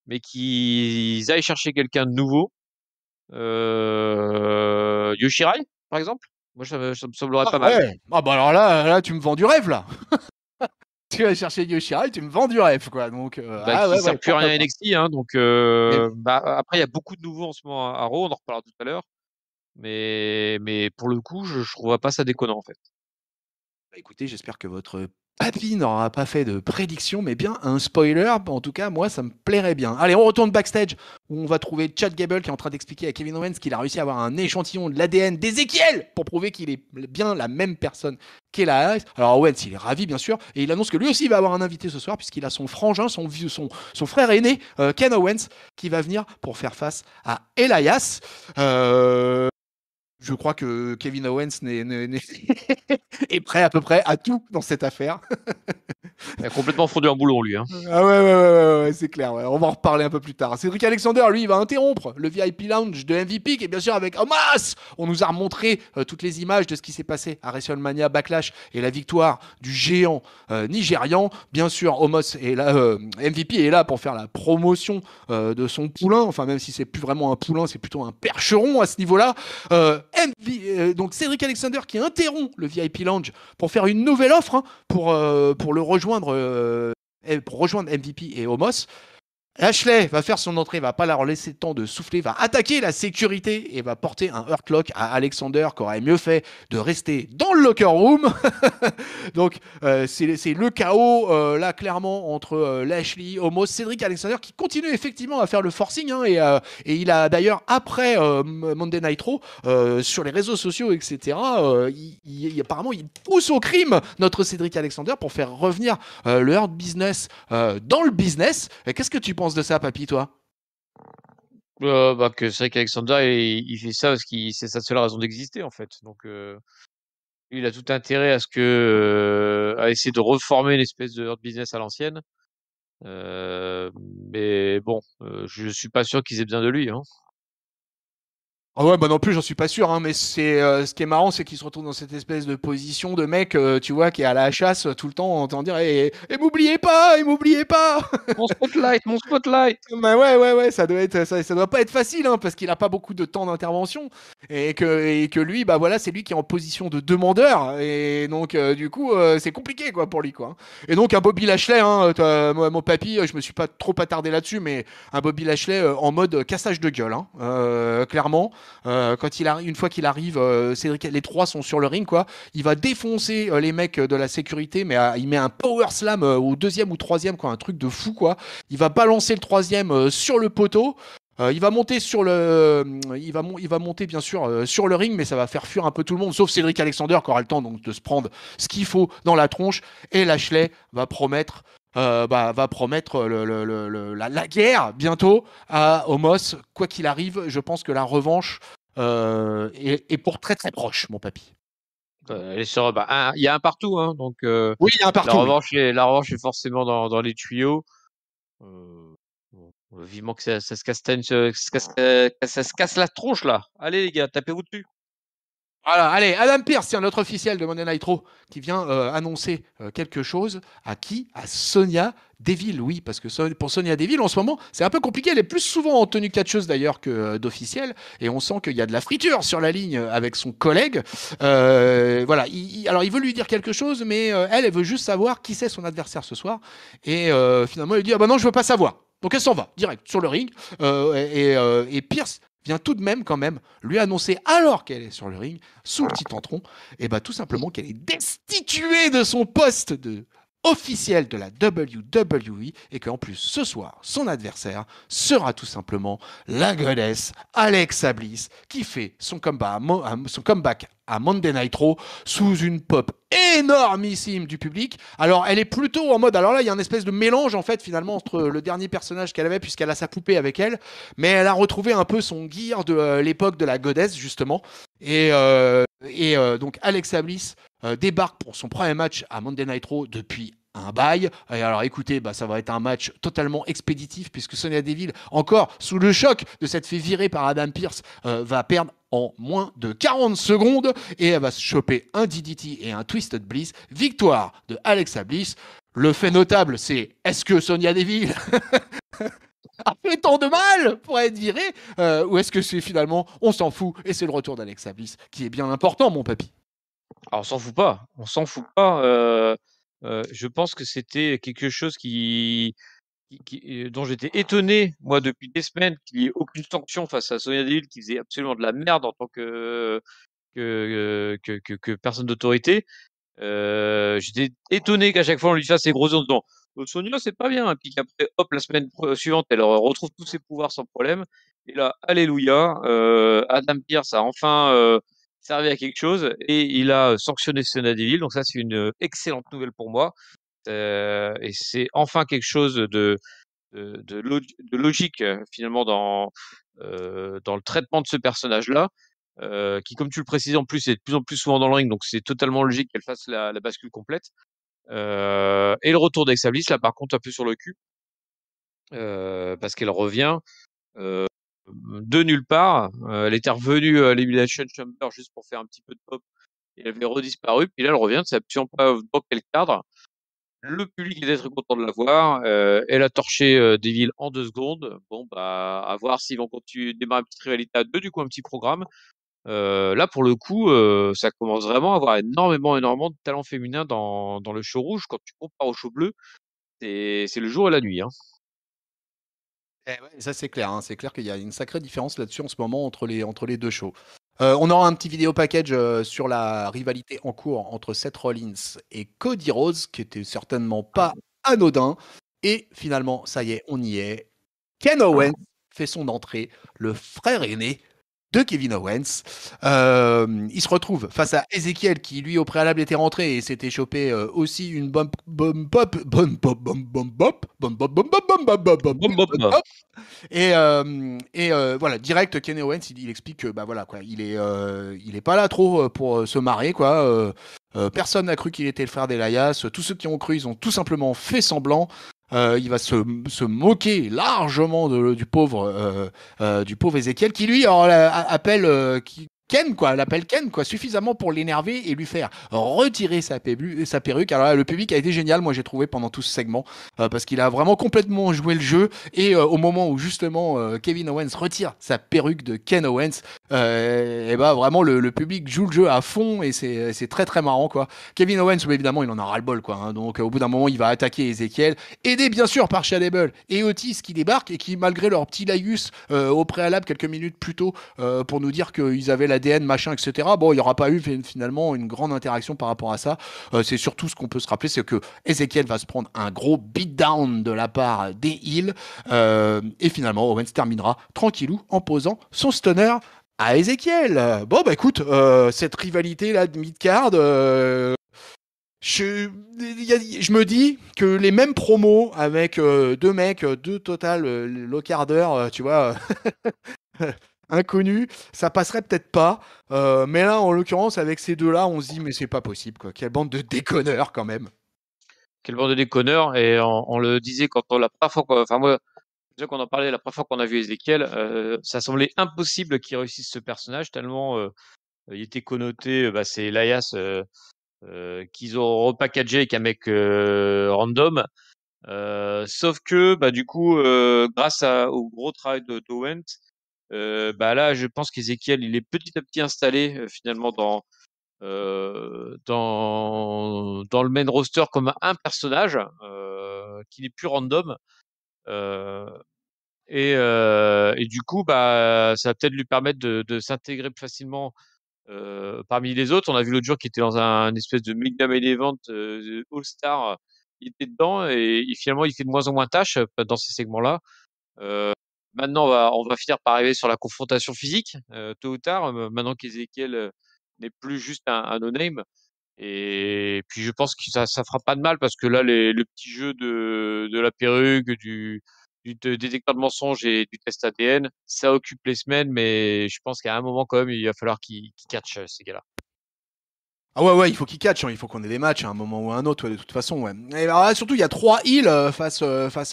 mais qu'ils aillent chercher quelqu'un de nouveau. Yoshirai, par exemple. Moi ça me semblerait Ah pas mal. ouais! Ah bah alors là, tu me vends du rêve là! Tu vas chercher Yoshirai, tu me vends du rêve quoi, donc ah Qui ouais, sert ouais, plus à pourquoi rien à pas. NXT, hein, donc Mais après il y a beaucoup de nouveaux en ce moment à Raw, on en reparlera tout à l'heure. Mais pour le coup, je trouverais pas ça déconnant en fait. bah, écoutez, j'espère que votre papy n'aura pas fait de prédiction, mais bien un spoiler. En tout cas, moi, ça me plairait bien. Allez, on retourne backstage où on va trouver Chad Gable qui est en train d'expliquer à Kevin Owens qu'il a réussi à avoir un échantillon de l'ADN d'Ezekiel pour prouver qu'il est bien la même personne qu'Ella Harris. Alors Owens, il est ravi bien sûr, et il annonce que lui aussi va avoir un invité ce soir puisqu'il a son frangin, son frère aîné, Ken Owens, qui va venir pour faire face à Elias. Je crois que Kevin Owens est prêt à peu près à tout dans cette affaire. Il a complètement fondu en boulon lui, hein. Ah ouais, c'est clair. Ouais. On va en reparler un peu plus tard. Cédric Alexander, lui, il va interrompre le VIP lounge de MVP, qui est bien sûr avec Omos. On nous a remontré toutes les images de ce qui s'est passé à WrestleMania Backlash et la victoire du géant nigérian. Bien sûr, Omos est là, MVP est là pour faire la promotion de son poulain. Enfin, même si c'est plus vraiment un poulain, c'est plutôt un percheron à ce niveau-là. Donc Cédric Alexander qui interrompt le VIP lounge pour faire une nouvelle offre, hein, pour le rejoindre. Pour rejoindre MVP et Omos. Ashley va faire son entrée, va pas leur laisser le temps de souffler, va attaquer la sécurité et va porter un hurtlock à Alexander qui aurait mieux fait de rester dans le locker room. Donc c'est le chaos là clairement entre Lashley, Omos, Cédric Alexander qui continue effectivement à faire le forcing, hein, et il a d'ailleurs après Monday Night Raw sur les réseaux sociaux etc. Apparemment il pousse au crime notre Cédric Alexander pour faire revenir le Hurt Business dans le business. Qu'est-ce que tu penses de ça, papy, toi? Que c'est vrai qu'Alexander il fait ça parce que c'est sa seule raison d'exister en fait. Donc lui, il a tout intérêt à ce que à essayer de reformer une espèce de hurt business à l'ancienne. Euh, mais bon, je suis pas sûr qu'ils aient besoin de lui, hein. Ah ouais, bah non plus, j'en suis pas sûr, hein, mais c'est ce qui est marrant, c'est qu'il se retrouve dans cette espèce de position de mec, tu vois, qui est à la chasse tout le temps, en entend dire, et m'oubliez pas, et m'oubliez pas. Mon spotlight, mon spotlight. Bah ouais, ça doit pas être facile, hein, parce qu'il a pas beaucoup de temps d'intervention, et que lui, bah voilà, c'est lui qui est en position de demandeur, et donc du coup, c'est compliqué quoi pour lui quoi. Et donc un Bobby Lashley, hein, mon papy, je me suis pas trop attardé là-dessus, mais un Bobby Lashley en mode cassage de gueule, hein, clairement. Une fois qu'il arrive, Cédric, les trois sont sur le ring, quoi. Il va défoncer les mecs de la sécurité, mais il met un power slam au deuxième ou troisième, quoi, un truc de fou, quoi. Il va balancer le troisième sur le poteau. Il va monter sur il va monter bien sûr sur le ring, mais ça va faire fuir un peu tout le monde, sauf Cédric Alexander qui aura le temps donc de se prendre ce qu'il faut dans la tronche. Et Lashley va promettre la guerre bientôt à Omos. Quoi qu'il arrive, je pense que la revanche est pour très très proche, mon papy. Elle est sur, il y a un partout, hein, donc Oui, il y a un partout, oui. la revanche est forcément dans les tuyaux. Bon, vivement que ça se casse, ça se casse la tronche là. Allez les gars, tapez-vous dessus. Voilà, allez, Adam Pearce, tiens, notre officiel de Monday Night Raw, qui vient annoncer quelque chose à qui? À Sonia Deville, oui, parce que pour Sonia Deville, en ce moment, c'est un peu compliqué. Elle est plus souvent en tenue catcheuse d'ailleurs que d'officielle. Et on sent qu'il y a de la friture sur la ligne avec son collègue. Voilà. Alors, il veut lui dire quelque chose, mais elle veut juste savoir qui c'est son adversaire ce soir. Et finalement, elle dit ah bah non, je veux pas savoir. Donc elle s'en va direct sur le ring. Et Pierce vient tout de même quand même lui annoncer alors qu'elle est sur le ring sous le petit entron et bah tout simplement qu'elle est destituée de son poste de officiel de la WWE et qu'en plus ce soir son adversaire sera tout simplement la goddess Alexa Bliss qui fait son comeback à Monday Night Raw sous une pop énormissime du public. Alors elle est plutôt en mode, alors là il y a une espèce de mélange en fait finalement entre le dernier personnage qu'elle avait puisqu'elle a sa poupée avec elle, mais elle a retrouvé un peu son gear de l'époque de la goddess justement. Donc Alexa Bliss débarque pour son premier match à Monday Night Raw depuis un bail. Et alors écoutez, bah, ça va être un match totalement expéditif puisque Sonya Deville, encore sous le choc de s'être fait virer par Adam Pearce, va perdre en moins de 40 secondes et elle va se choper un DDT et un Twisted Bliss. Victoire de Alexa Bliss. Le fait notable, c'est est-ce que Sonya Deville a fait tant de mal pour être virée ou est-ce que c'est finalement on s'en fout et c'est le retour d'Alexa Bliss qui est bien important, mon papy. Alors, on s'en fout pas. On s'en fout pas. Je pense que c'était quelque chose dont j'étais étonné, moi, depuis des semaines, qu'il n'y ait aucune sanction face à Sonia Deville qui faisait absolument de la merde en tant que personne d'autorité. J'étais étonné qu'à chaque fois on lui fasse ses gros yeux en disant Sonia, c'est pas bien. Et puis qu'après, hop, la semaine suivante, elle retrouve tous ses pouvoirs sans problème. Et là, alléluia, Adam Pearce a enfin servi à quelque chose et il a sanctionné Sonia Deville. Donc ça, c'est une excellente nouvelle pour moi. Et c'est enfin quelque chose de logique finalement dans le traitement de ce personnage-là, qui, comme tu le précises en plus, est de plus en plus souvent dans le ring, donc c'est totalement logique qu'elle fasse la bascule complète. Et le retour d'Alexa Bliss, là par contre un peu sur le cul, parce qu'elle revient de nulle part. Elle était revenue à l'Elimination Chamber juste pour faire un petit peu de pop et elle avait redisparu, puis là elle revient, c'est absolument pas dans quel cadre. Le public est très content de la voir. Elle a torché Deville en 2 secondes. Bon, bah, à voir s'ils vont continuer démarrer une petite rivalité à deux, du coup, un petit programme. Là, pour le coup, ça commence vraiment à avoir énormément de talent féminin dans le show rouge. Quand tu compares au show bleu, c'est le jour et la nuit, hein. Ouais, ça c'est clair, hein. C'est clair qu'il y a une sacrée différence là-dessus en ce moment entre les deux shows. On aura un petit vidéo package sur la rivalité en cours entre Seth Rollins et Cody Rhodes, qui était certainement pas anodin. Et finalement, ça y est, on y est. Ken Owens fait son entrée, le frère aîné de Kevin Owens. Il se retrouve face à Ezekiel qui lui au préalable était rentré et s'était chopé aussi une bombe pop et voilà, direct, Kenny Owens, il explique que bah voilà quoi, il est pas là trop pour se marrer quoi. Personne n'a cru qu'il était le frère d'Elias. Tous ceux qui ont cru, ils ont tout simplement fait semblant. Il va se moquer largement du pauvre Ezekiel qui lui alors, appelle Ken quoi, l'appelle Ken quoi, suffisamment pour l'énerver et lui faire retirer sa perruque. Alors là, le public a été génial, moi j'ai trouvé pendant tout ce segment parce qu'il a vraiment complètement joué le jeu et au moment où justement Kevin Owens retire sa perruque de Ken Owens, et bah vraiment le public joue le jeu à fond et c'est très très marrant quoi. Kevin Owens évidemment il en a ras le bol quoi, hein, donc au bout d'un moment il va attaquer Ezekiel, aidé bien sûr par Shadable et Otis qui débarquent et qui malgré leur petit laïus au préalable quelques minutes plus tôt pour nous dire qu'ils avaient l'ADN machin etc. Bon il n'y aura pas eu finalement une grande interaction par rapport à ça. C'est surtout ce qu'on peut se rappeler, c'est que Ezekiel va se prendre un gros beatdown de la part des Hills et finalement Owens terminera tranquillou en posant son stunner à Ezekiel. Bon bah écoute, cette rivalité là de mid-card, je me dis que les mêmes promos avec deux mecs, deux total le quart d'heure, tu vois, inconnus, ça passerait peut-être pas. Mais là, en l'occurrence, avec ces deux-là, on se dit mais c'est pas possible quoi. Quelle bande de déconneurs quand même. Quel bande de déconneurs. Et on le disait la première fois, enfin moi, déjà qu'on en parlait la première fois qu'on a vu Ezekiel, ça semblait impossible qu'il réussisse ce personnage tellement il était connoté, bah, c'est Elias qu'ils ont repackagé avec un mec random. Sauf que, du coup, grâce au gros travail d'Owens, là, je pense qu'Ezekiel, il est petit à petit installé finalement dans le main roster comme un personnage qui n'est plus random. Et du coup, ça va peut-être lui permettre de s'intégrer plus facilement parmi les autres. On a vu l'autre jour qu'il était dans un espèce de méga main event All-Star. Il était dedans et finalement, il fait de moins en moins tâche dans ces segments-là. Maintenant, on va finir par arriver sur la confrontation physique, tôt ou tard, maintenant qu'Ezekiel n'est plus juste un no-name. Et puis, je pense que ça fera pas de mal parce que là, le petit jeu de la perruque, du détecteur de mensonges et du test ADN, ça occupe les semaines, mais je pense qu'à un moment, quand même, il va falloir qu'ils catchent ces gars-là. Ah ouais, il faut qu'il catch, hein, il faut qu'on ait des matchs à un moment ou à un autre, ouais, de toute façon. Ouais. Et alors là, surtout, il y a 3 heals face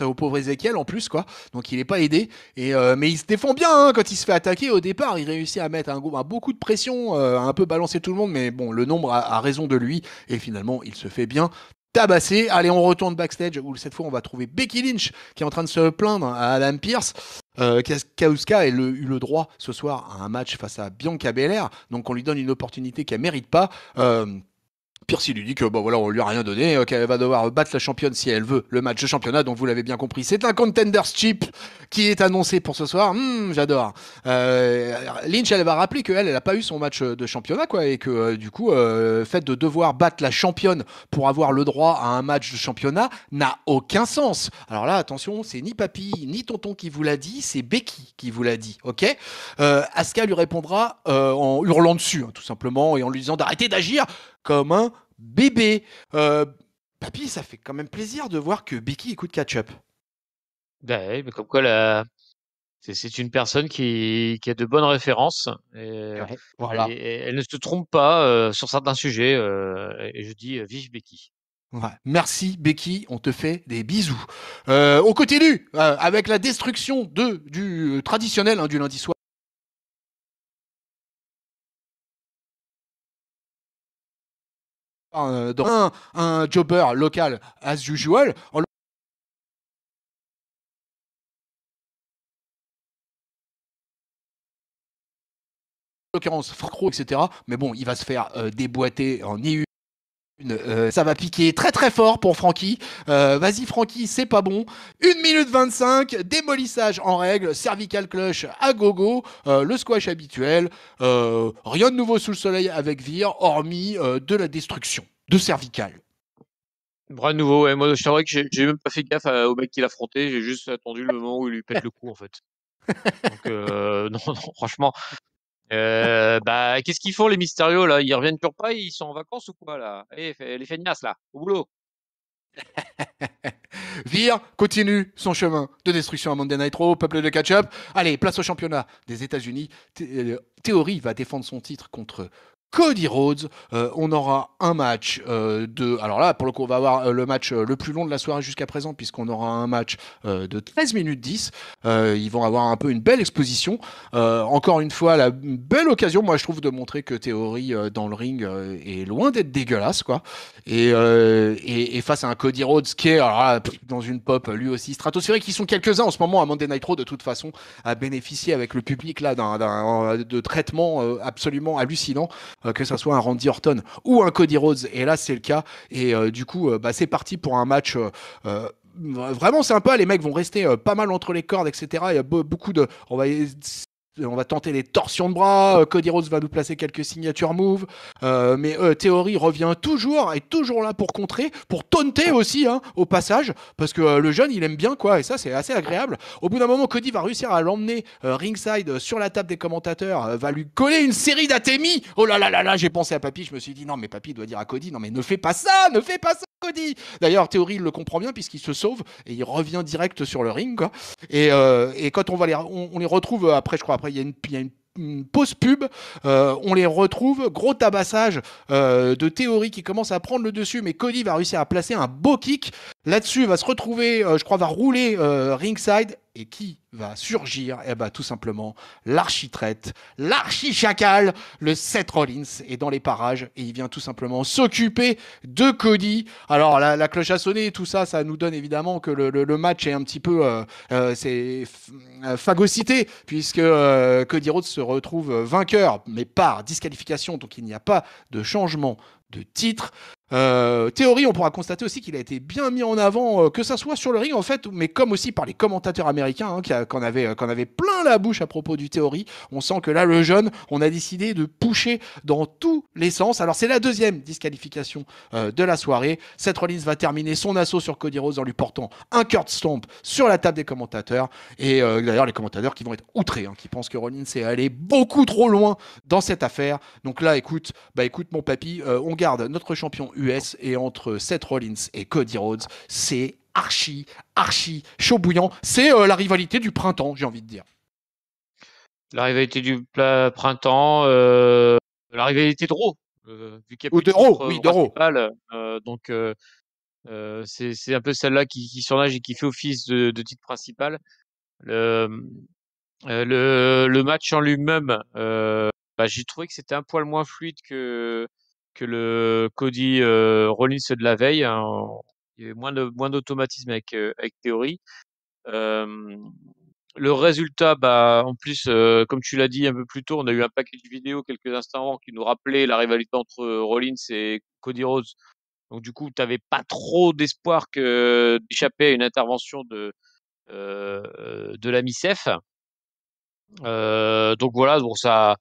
au pauvre Ezekiel en plus, quoi. Donc il est pas aidé. Mais il se défend bien hein, quand il se fait attaquer au départ. Il réussit à mettre beaucoup de pression, à un peu balancer tout le monde. Mais bon, le nombre a raison de lui. Et finalement, il se fait bien tabasser. Allez, on retourne backstage où cette fois, on va trouver Becky Lynch qui est en train de se plaindre à Adam Pierce. Kauska a eu le droit ce soir à un match face à Bianca Belair, donc on lui donne une opportunité qu'elle mérite pas. Pierce il lui dit que voilà, on lui a rien donné, qu'elle va devoir battre la championne si elle veut le match de championnat. Donc vous l'avez bien compris, c'est un Contenders Chip qui est annoncé pour ce soir. J'adore. Lynch, elle va rappeler qu'elle n'a pas eu son match de championnat, quoi, et que du coup, le fait de devoir battre la championne pour avoir le droit à un match de championnat n'a aucun sens. Alors là, attention, c'est ni papy ni tonton qui vous l'a dit, c'est Becky qui vous l'a dit, ok. Asuka lui répondra en hurlant dessus, hein, tout simplement, et en lui disant d'arrêter d'agir comme un bébé. Papy, ça fait quand même plaisir de voir que Becky écoute Catch-Up. Ouais, mais comme quoi, c'est une personne qui a de bonnes références et, Ouais, et- voilà. et elle ne se trompe pas sur certains sujets. Et je dis vive Becky. Ouais. Merci Becky, on te fait des bisous. On continue avec la destruction du traditionnel hein, du lundi soir. Dans un jobber local as usual. En l'occurrence, Fracro, etc. Mais bon, il va se faire déboîter en ni ça va piquer très très fort pour Francky. Vas-y Francky, c'est pas bon. 1 minute 25, démolissage en règle, cervical clutch à gogo, le squash habituel. Rien de nouveau sous le soleil avec Vir, hormis de la destruction de cervical. Bras de nouveau, ouais, moi je t'avoue que j'ai même pas fait gaffe au mec qui l'a affronté, j'ai juste attendu le moment où il lui pète le cou en fait. Donc non, non, franchement, qu'est-ce qu'ils font les Mysterio là? Ils reviennent toujours pas? Ils sont en vacances ou quoi là? Allez, les feignasses là, au boulot. Vir continue son chemin de destruction à Monday Night Raw, peuple de catch-up. Allez, place au championnat des États-Unis. Theory va défendre son titre contre Cody Rhodes. On aura un match de... Alors là, pour le coup, on va avoir le match le plus long de la soirée jusqu'à présent, puisqu'on aura un match de 13 minutes 10. Ils vont avoir un peu une belle exposition. Encore une fois, la belle occasion, moi, je trouve, de montrer que Theory dans le ring est loin d'être dégueulasse, quoi. Et face à un Cody Rhodes qui est alors là, dans une pop lui aussi stratosphérique, qui sont quelques-uns en ce moment à Monday Night Raw de toute façon à bénéficier avec le public là de traitement absolument hallucinant. Que ça soit un Randy Orton ou un Cody Rhodes, et là c'est le cas, et du coup c'est parti pour un match vraiment sympa. Les mecs vont rester pas mal entre les cordes, etc. Il y a beaucoup de... On va tenter les torsions de bras. Cody Rhodes va nous placer quelques signature moves. Mais Theory revient toujours, est toujours là pour contrer, pour taunter aussi, hein, au passage, parce que le jeune, il aime bien, quoi, et ça, c'est assez agréable. Au bout d'un moment, Cody va réussir à l'emmener ringside sur la table des commentateurs, va lui coller une série d'atémies. Oh là là là là, j'ai pensé à Papy, je me suis dit, non, mais Papy doit dire à Cody, non, mais ne fais pas ça, Cody. D'ailleurs, Theory, il le comprend bien, puisqu'il se sauve, et il revient direct sur le ring, quoi. Et quand on les retrouve après, je crois, après, il y a une pause pub, on les retrouve, gros tabassage de Theory qui commence à prendre le dessus, mais Cody va réussir à placer un beau kick. Là-dessus, va se retrouver, je crois, va rouler ringside. Et qui va surgir? Eh ben, tout simplement, l'architraite, l'archi-chacal, le Seth Rollins est dans les parages et il vient tout simplement s'occuper de Cody. Alors, la cloche a sonné et tout ça, ça nous donne évidemment que le match est un petit peu phagocyté, puisque Cody Rhodes se retrouve vainqueur, mais par disqualification, donc il n'y a pas de changement de titre. Théorie, on pourra constater aussi qu'il a été bien mis en avant, que ça soit sur le ring en fait, mais comme aussi par les commentateurs américains, hein, qu'on avait plein la bouche à propos du Théorie. On sent que là, le jeune, on a décidé de pusher dans tous les sens. Alors c'est la deuxième disqualification de la soirée. Seth Rollins va terminer son assaut sur Cody Rhodes en lui portant un Kurt Stomp sur la table des commentateurs. Et d'ailleurs, les commentateurs qui vont être outrés, hein, qui pensent que Rollins est allé beaucoup trop loin dans cette affaire. Donc là, écoute mon papy, on garde notre champion US et entre Seth Rollins et Cody Rhodes, c'est archi chaud bouillant. C'est la rivalité du printemps, j'ai envie de dire. La rivalité du printemps, la rivalité de Raw, vu qu'il n'y a Ou plus de de Raw, titre oui, de Raw. principal. Donc, c'est un peu celle-là qui surnage et qui fait office de titre principal. Le, le match en lui-même, j'ai trouvé que c'était un poil moins fluide que le Cody Rollins de la veille, hein. Il y avait moins d'automatisme avec Theory. Euh, le résultat, en plus, comme tu l'as dit un peu plus tôt, on a eu un paquet de vidéos quelques instants avant qui nous rappelait la rivalité entre Rollins et Cody Rhodes. Donc du coup, tu n'avais pas trop d'espoir que d'échapper à une intervention de l'ami Seth. Donc voilà, bon ça,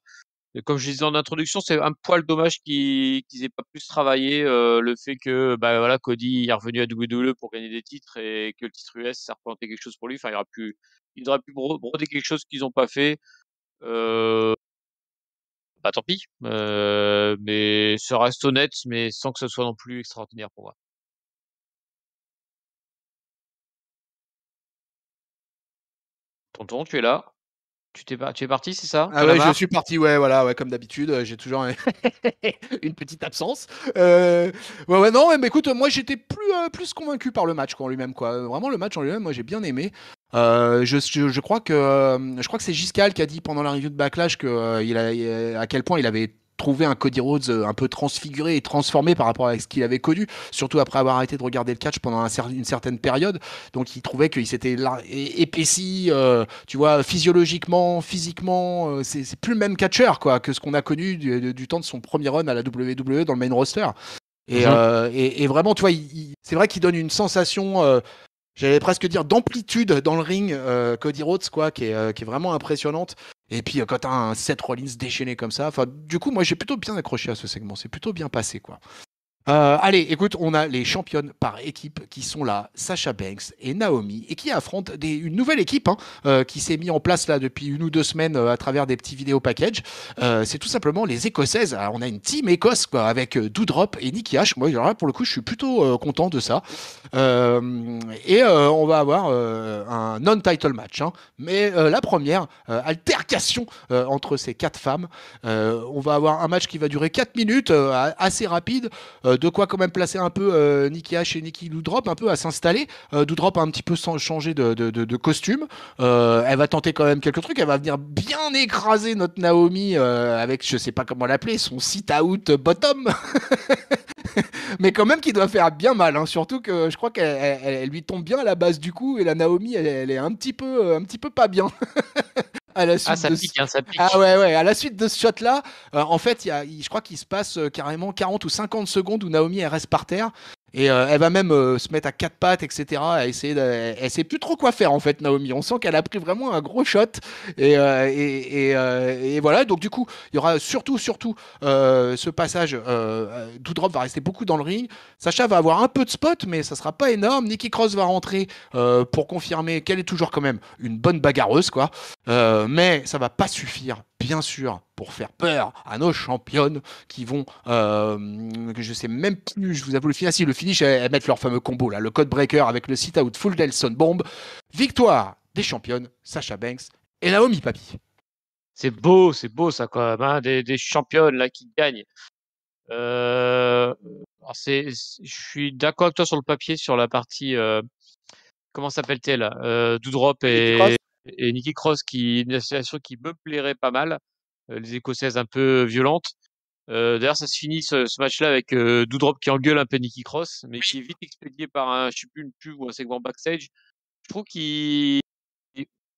comme je disais en introduction, c'est un poil dommage qu'ils aient pas plus travaillé le fait que voilà, Cody est revenu à WWE pour gagner des titres et que le titre US ça représentait quelque chose pour lui. Enfin, il aurait pu broder quelque chose qu'ils ont pas fait. Euh, Tant pis. Mais ça reste honnête, mais sans que ce soit non plus extraordinaire pour moi. Tonton, tu es là? Tu es parti, c'est ça? Ah T'en as ouais, je marre? suis parti, ouais, voilà, ouais, comme d'habitude, j'ai toujours une petite absence. Ouais, non, mais écoute, moi j'étais plus convaincu par le match quoi, en lui-même, quoi. Vraiment, le match en lui-même, moi j'ai bien aimé. Je crois que c'est Giscal qui a dit pendant la review de Backlash à quel point il avait trouvé un Cody Rhodes un peu transfiguré et transformé par rapport à ce qu'il avait connu, surtout après avoir arrêté de regarder le catch pendant une certaine période. Donc il trouvait qu'il s'était épaissi, tu vois, physiologiquement, physiquement, c'est plus le même catcheur quoi que ce qu'on a connu du temps de son premier run à la WWE dans le main roster. Et vraiment, tu vois, c'est vrai qu'il donne une sensation, j'allais presque dire d'amplitude dans le ring, Cody Rhodes, quoi, qui est vraiment impressionnante. Et puis quand t'as un Seth Rollins déchaîné comme ça, enfin, du coup, moi j'ai plutôt bien accroché à ce segment, c'est plutôt bien passé, quoi. Allez, écoute, on a les championnes par équipe qui sont là, Sasha Banks et Naomi, et qui affrontent une nouvelle équipe hein, qui s'est mise en place là depuis 1 ou 2 semaines à travers des petits vidéos package. C'est tout simplement les Écossaises. Alors, on a une team Écosse quoi, avec Doudrop et Nikki Ash. Moi, alors là, pour le coup, je suis plutôt content de ça. On va avoir un non-title match. Hein. Mais la première altercation entre ces 4 femmes. On va avoir un match qui va durer 4 minutes, assez rapide. De quoi quand même placer un peu Nikki Ash et Nikki Doudrop un peu à s'installer. Doudrop a un petit peu changé de costume. Elle va tenter quand même quelques trucs. Elle va venir bien écraser notre Naomi avec, je sais pas comment l'appeler, son sit-out bottom. Mais quand même qui doit faire bien mal. Hein. Surtout que je crois qu'elle lui tombe bien à la base du cou et la Naomi, elle est un petit peu pas bien. À la Ah, suite ça de pique, hein, ça ah pique. ouais, à la suite de ce shot-là, en fait, je crois qu'il se passe carrément 40 ou 50 secondes où Naomi elle reste par terre et elle va même se mettre à 4 pattes, etc. À essayer elle sait plus trop quoi faire en fait, Naomi. On sent qu'elle a pris vraiment un gros shot et voilà. Donc du coup, il y aura surtout ce passage. Doudrop va rester beaucoup dans le ring. Sacha va avoir un peu de spot, mais ça sera pas énorme. Nikki Cross va rentrer pour confirmer qu'elle est toujours quand même une bonne bagarreuse, quoi. Mais ça va pas suffire, bien sûr, pour faire peur à nos championnes qui vont, que je sais même plus, je vous avoue le finish, le finish, elles mettent leur fameux combo là, le code breaker avec le sit out full Nelson Bomb. Victoire des championnes, Sasha Banks et Naomi Papi. C'est beau ça quand même, hein, des championnes là qui gagnent. Alors je suis d'accord avec toi sur le papier, sur la partie comment s'appelle-t-elle Doudrop Nikki Cross. et Nikki Cross, une association qui me plairait pas mal. Les Écossaises un peu violentes. D'ailleurs, ça se finit ce match-là avec Doudrop qui engueule un peu Nikki Cross, mais qui est vite expédié par je sais plus, une pub ou un segment backstage. Je trouve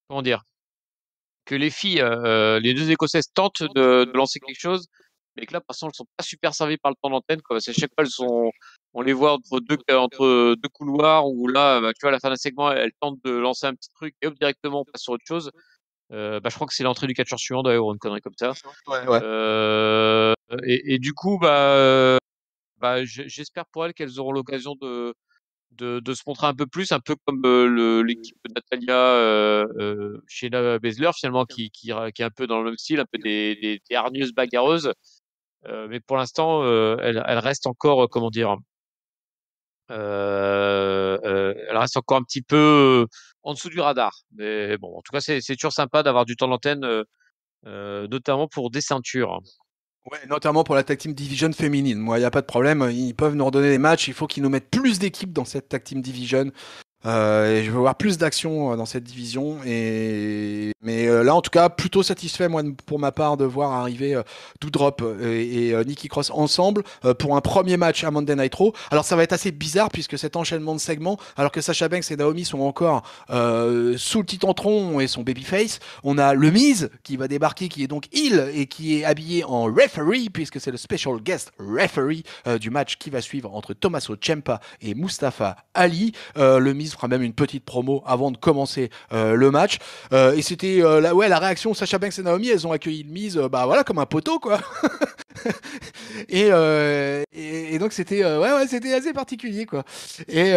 comment dire, que les filles, les deux Écossaises tentent de lancer quelque chose, mais que là, pour l'instant, elles sont pas super servies par le temps d'antenne, quoi. Parce qu'à chaque fois, on les voit entre deux couloirs, où là, bah, tu vois, à la fin d'un segment, elles tentent de lancer un petit truc, et hop, directement, on passe sur autre chose. Bah, je crois que c'est l'entrée du catcheur suivant, d'ailleurs, ou une connerie comme ça. Ouais, ouais. Et du coup, j'espère pour elles qu'elles auront l'occasion de se montrer un peu plus, un peu comme l'équipe de Natalia Shayna Baszler, finalement, qui est un peu dans le même style, un peu des hargneuses bagarreuses. Mais pour l'instant, elle reste encore, comment dire, elle reste encore un petit peu en dessous du radar. Mais bon, en tout cas, c'est toujours sympa d'avoir du temps d'antenne, notamment pour des ceintures. Ouais, notamment pour la Tag Team Division féminine. Moi, il n'y a pas de problème. Ils peuvent nous redonner des matchs. Il faut qu'ils nous mettent plus d'équipes dans cette Tag Team Division. Et je veux voir plus d'action dans cette division. Mais là, en tout cas, plutôt satisfait, moi, pour ma part, de voir arriver Doudrop et Nikki Cross ensemble pour un premier match à Monday Night Raw. Alors, ça va être assez bizarre puisque cet enchaînement de segments, alors que Sasha Banks et Naomi sont encore sous le Titantron et son babyface, on a le Miz qui va débarquer, qui est donc heel et qui est habillé en referee puisque c'est le special guest referee du match qui va suivre entre Tommaso Ciampa et Mustafa Ali. Le Miz fera même une petite promo avant de commencer le match. Et c'était la réaction Sasha Banks et Naomi, elles ont accueilli le Miz voilà, comme un poteau, quoi. Et donc c'était c'était assez particulier, quoi. Et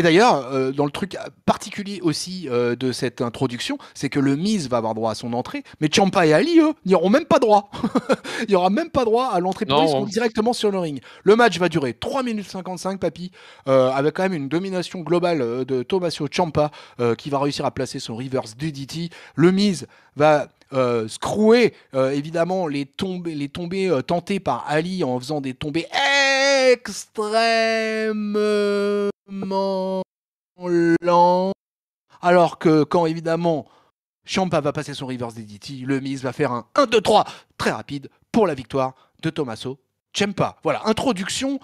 d'ailleurs dans le truc particulier aussi de cette introduction, c'est que le Miz va avoir droit à son entrée, mais Ciampa et Ali eux n'y auront même pas droit. Il y aura même pas droit à l'entrée pour eux, ils seront directement sur le ring. Le match va durer 3 minutes 55, papy, avec quand même une domination globale de Tommaso Ciampa qui va réussir à placer son reverse DDT. Le Miz va scrouer évidemment les tombées tentées par Ali en faisant des tombées extrêmement lentes, alors que quand évidemment Ciampa va passer son reverse DDT, le Miz va faire un 1-2-3 très rapide pour la victoire de Tommaso Ciampa. Voilà, introduction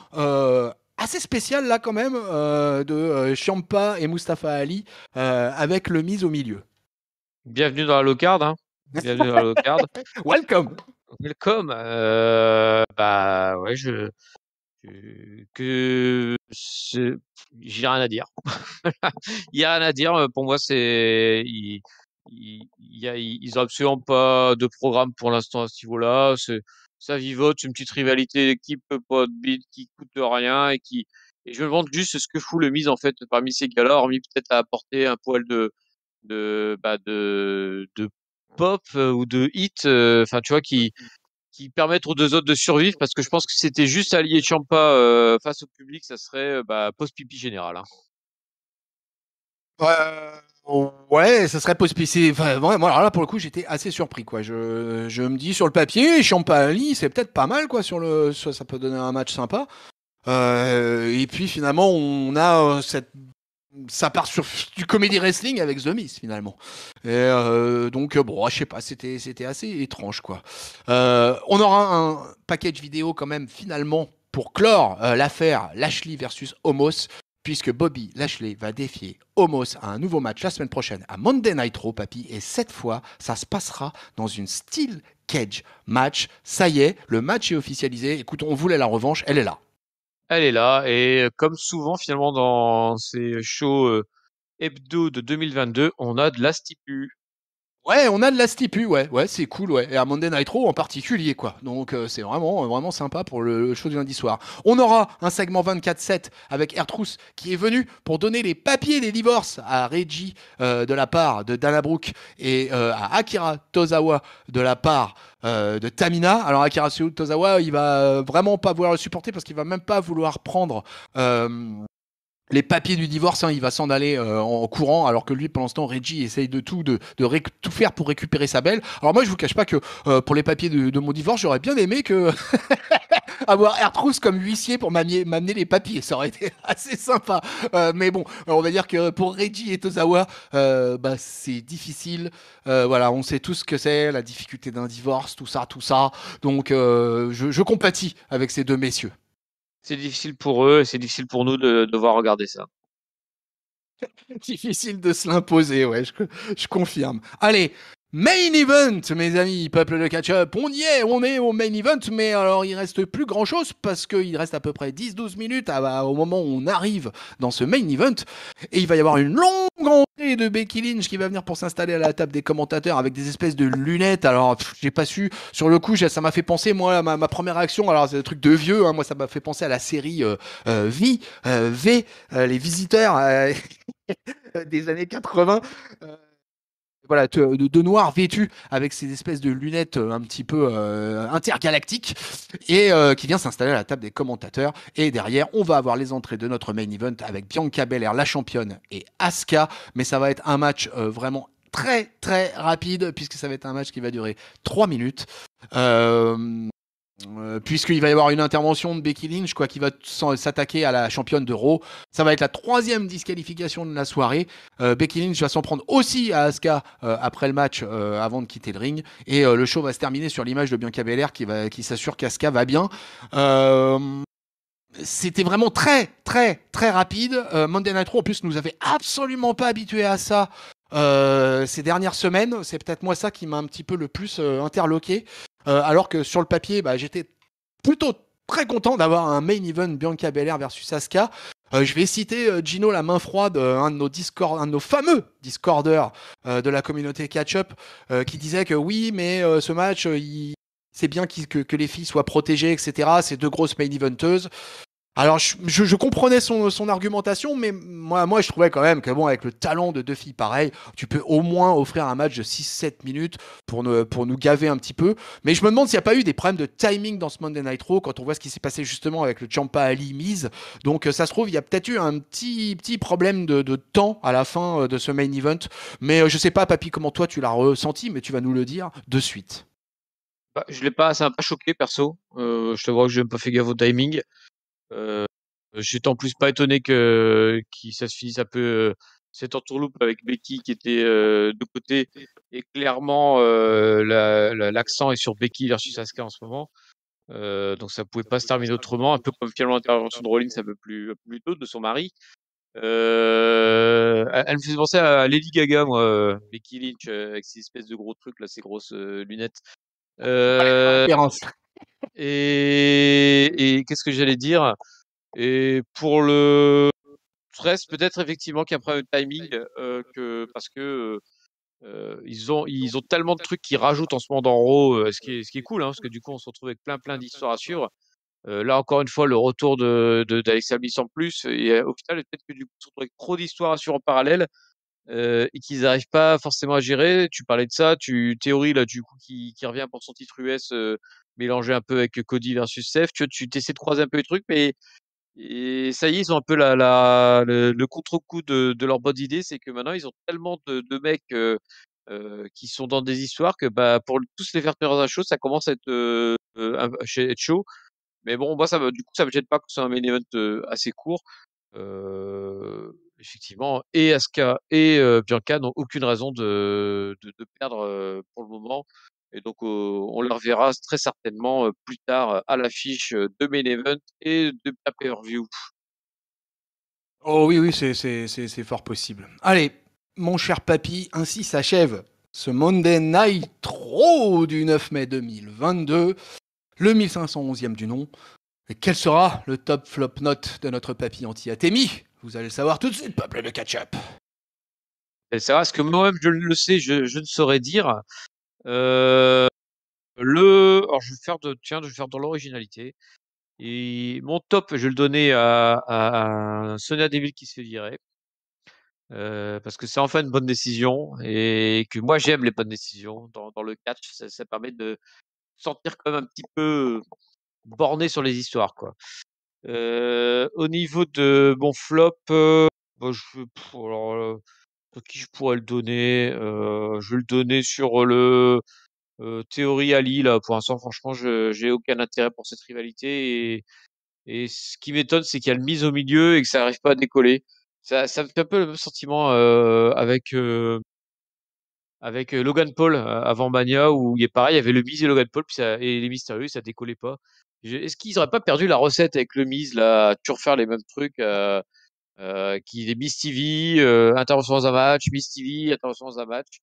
assez spéciale là quand même de Ciampa et Mustafa Ali avec le Miz au milieu. Bienvenue dans la low card, hein. Bienvenue dans la low card. Welcome. Welcome. Ouais, j'ai rien à dire. Il y a rien à dire. Pour moi, ils ont absolument pas de programme pour l'instant à ce niveau-là. Ça vivote, c'est une petite rivalité d'équipe, pas de bid qui coûte rien et je me demande juste ce que fout le Miz en fait parmi ces gars-là, hormis peut-être à apporter un poil de pop ou de hit, enfin tu vois qui permettent aux deux autres de survivre parce que je pense que si c'était juste Ali et Ciampa face au public, ça serait pause pipi général. Hein. Ouais, ça serait possible. Enfin, moi, alors là, pour le coup, j'étais assez surpris, quoi. Je me dis sur le papier, Ciampa Ali, c'est peut-être pas mal, quoi. Ça peut donner un match sympa. Et puis finalement, on a ça part sur du comedy wrestling avec The Miz finalement. Et donc bon, je sais pas, c'était assez étrange, quoi. On aura un package vidéo quand même finalement pour clore l'affaire Lashley versus Omos, puisque Bobby Lashley va défier Omos à un nouveau match la semaine prochaine à Monday Night Raw, papy, et cette fois, ça se passera dans une steel cage match. Ça y est, le match est officialisé. Écoute, on voulait la revanche, elle est là. Elle est là et comme souvent finalement dans ces shows hebdo de 2022, on a de la stipu. Ouais, on a de la stipu, ouais, c'est cool, ouais. Et à Monday Night Raw en particulier, quoi. Donc c'est vraiment sympa pour le show du lundi soir. On aura un segment 24/7 avec Ertrus qui est venu pour donner les papiers des divorces à Reggie de la part de Dana Brooke et à Akira Tozawa de la part de Tamina. Alors Akira Tozawa, il va vraiment pas vouloir le supporter parce qu'il va même pas vouloir prendre les papiers du divorce, hein, il va s'en aller en courant, alors que lui, pendant ce temps, Reggie essaye de tout faire pour récupérer sa belle. Alors moi, je vous cache pas que pour les papiers de mon divorce, j'aurais bien aimé que avoir R-Truth comme huissier pour m'amener les papiers, ça aurait été assez sympa. Mais bon, on va dire que pour Reggie et Tozawa, bah, c'est difficile. Voilà, on sait tous ce que c'est, la difficulté d'un divorce, tout ça, tout ça. Donc, je compatis avec ces deux messieurs. C'est difficile pour eux, et c'est difficile pour nous de devoir regarder ça. Difficile de se l'imposer, ouais, je confirme. Allez, main event, mes amis, peuple de catch-up. On est au main event, mais alors il reste plus grand chose parce qu'il reste à peu près 10-12 minutes au moment où on arrive dans ce main event. Et il va y avoir une longue entrée de Becky Lynch qui va venir pour s'installer à la table des commentateurs avec des espèces de lunettes. Alors, j'ai pas su, sur le coup, ça m'a fait penser, moi, ma première réaction, alors c'est un truc de vieux, hein, moi ça m'a fait penser à la série V, les visiteurs. Des années 80. Euh, voilà, de noir vêtu avec ces espèces de lunettes un petit peu intergalactiques et qui vient s'installer à la table des commentateurs. Et derrière, on va avoir les entrées de notre main event avec Bianca Belair, la championne, et Asuka. Mais ça va être un match vraiment très très rapide puisque ça va être un match qui va durer 3 minutes. Euh, Puisqu'il va y avoir une intervention de Becky Lynch quoi, qui va s'attaquer à la championne de Raw. Ça va être la troisième disqualification de la soirée. Becky Lynch va s'en prendre aussi à Asuka après le match avant de quitter le ring. Et le show va se terminer sur l'image de Bianca Belair qui s'assure qu'Asuka va bien. C'était vraiment très très très rapide. Monday Night Raw en plus nous avait absolument pas habitués à ça. Ces dernières semaines, c'est peut-être moi ça qui m'a un petit peu le plus interloqué. Alors que sur le papier, bah, j'étais plutôt très content d'avoir un main event Bianca Belair versus Asuka. Je vais citer Gino la main froide, un de nos fameux discordeurs de la communauté catch-up, qui disait que oui, mais ce match, c'est bien que les filles soient protégées, etc. C'est deux grosses main eventeuses. Alors, je comprenais son argumentation, mais moi, je trouvais quand même que, bon, avec le talent de deux filles pareilles, tu peux au moins offrir un match de 6-7 minutes pour nous gaver un petit peu. Mais je me demande s'il n'y a pas eu des problèmes de timing dans ce Monday Night Raw quand on voit ce qui s'est passé justement avec le Ciampa Ali Miz. Donc, ça se trouve, il y a peut-être eu un petit problème de temps à la fin de ce main event. Mais je sais pas, Papy, comment toi tu l'as ressenti, mais tu vas nous le dire de suite. Bah, je l'ai pas, ça m'a pas choqué perso. Je te vois que j'ai même pas fait gaffe au timing. Euh, J'étais en plus pas étonné que ça se finisse un peu cette entourloupe avec Becky qui était de côté et clairement l'accent est sur Becky versus Asuka en ce moment. Donc ça pouvait pas se terminer autrement, un peu comme finalement l'intervention de Rollins un peu plus tôt de son mari. Elle me faisait penser à Lady Gaga, moi, Becky Lynch, avec ces espèces de gros trucs là, ces grosses lunettes. Euh, Référence. et qu'est-ce que j'allais dire? Et pour le reste, peut-être effectivement qu'il y a un problème de timing, que parce que ils ont tellement de trucs qui rajoutent en ce moment dans Raw, ce qui est cool, hein, parce que du coup on se retrouve avec plein d'histoires à suivre. Là encore une fois, le retour d'Alexa Bliss en plus, et au final peut-être que du coup on se retrouve avec trop d'histoires à suivre en parallèle, et qu'ils n'arrivent pas forcément à gérer. Tu parlais de ça, théorie là du coup qui revient pour son titre US, mélangé un peu avec Cody versus Seth. Tu essaies de croiser un peu les trucs, mais et ça y est, ils ont un peu le contre-coup de leur bonne idée, c'est que maintenant ils ont tellement de mecs qui sont dans des histoires que bah pour tous les faire tenir dans un show, ça commence à être être chaud. Mais bon, moi du coup ça me gêne pas que ce soit un main event assez court. Effectivement, et Asuka et Bianca n'ont aucune raison de perdre pour le moment. Et donc, on les reverra très certainement plus tard à l'affiche de Main Event et de pay-per-view. Oh oui, oui, c'est fort possible. Allez, mon cher papy, ainsi s'achève ce Monday Night Raw du 9 mai 2022, le 1511e du nom. Et quel sera le top flop note de notre papy anti-atémie? Vous allez le savoir tout de suite, peuple de catch-up. Et c'est vrai, ce que moi-même je le sais, je ne saurais dire. Euh, alors je vais faire dans l'originalité. Et mon top, je vais le donner à Sonia Deville qui se fait virer. Parce que c'est enfin une bonne décision et que moi j'aime les bonnes décisions dans le catch. Ça permet de sentir quand même un petit peu borné sur les histoires, quoi. Au niveau de mon flop, bah, alors, sur qui je pourrais le donner? Je vais le donner sur le Théorie Ali, là, pour l'instant, franchement, j'ai aucun intérêt pour cette rivalité. Et ce qui m'étonne, c'est qu'il y a le Miz au milieu et que ça n'arrive pas à décoller. Ça me fait un peu le même sentiment avec Logan Paul avant Mania, où il est pareil, il y avait le Miz et Logan Paul et les Mystérieux, ça décollait pas. Est-ce qu'ils auraient pas perdu la recette avec le Miz, là, à toujours faire les mêmes trucs qui est Miss TV, intervention dans un match, Miss TV, intervention dans un match.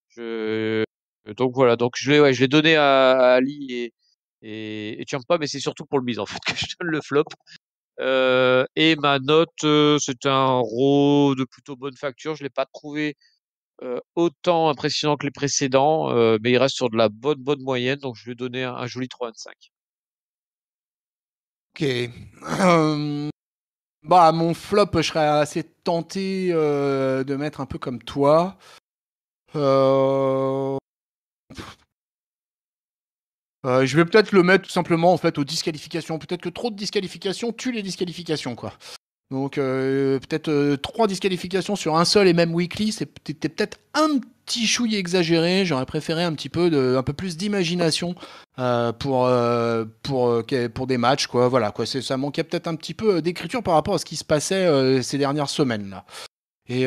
Je... Donc voilà, donc je l'ai donné à Ali et Ciampa, mais c'est surtout pour le Miz en fait que je donne le flop. Et ma note, c'est un Raw de plutôt bonne facture. Je l'ai pas trouvé autant impressionnant que les précédents, mais il reste sur de la bonne moyenne, donc je lui ai donné un joli 3,25. Ok. Bah, mon flop, je serais assez tenté de mettre un peu comme toi. Euh, je vais peut-être le mettre tout simplement en fait aux disqualifications. Peut-être que trop de disqualifications tue les disqualifications, quoi. Donc peut-être 3 disqualifications sur un seul et même weekly, c'était peut-être un petit chouille exagéré. J'aurais préféré un petit peu un peu plus d'imagination pour des matchs, quoi. Voilà, quoi. Ça manquait peut-être un petit peu d'écriture par rapport à ce qui se passait ces dernières semaines là. Et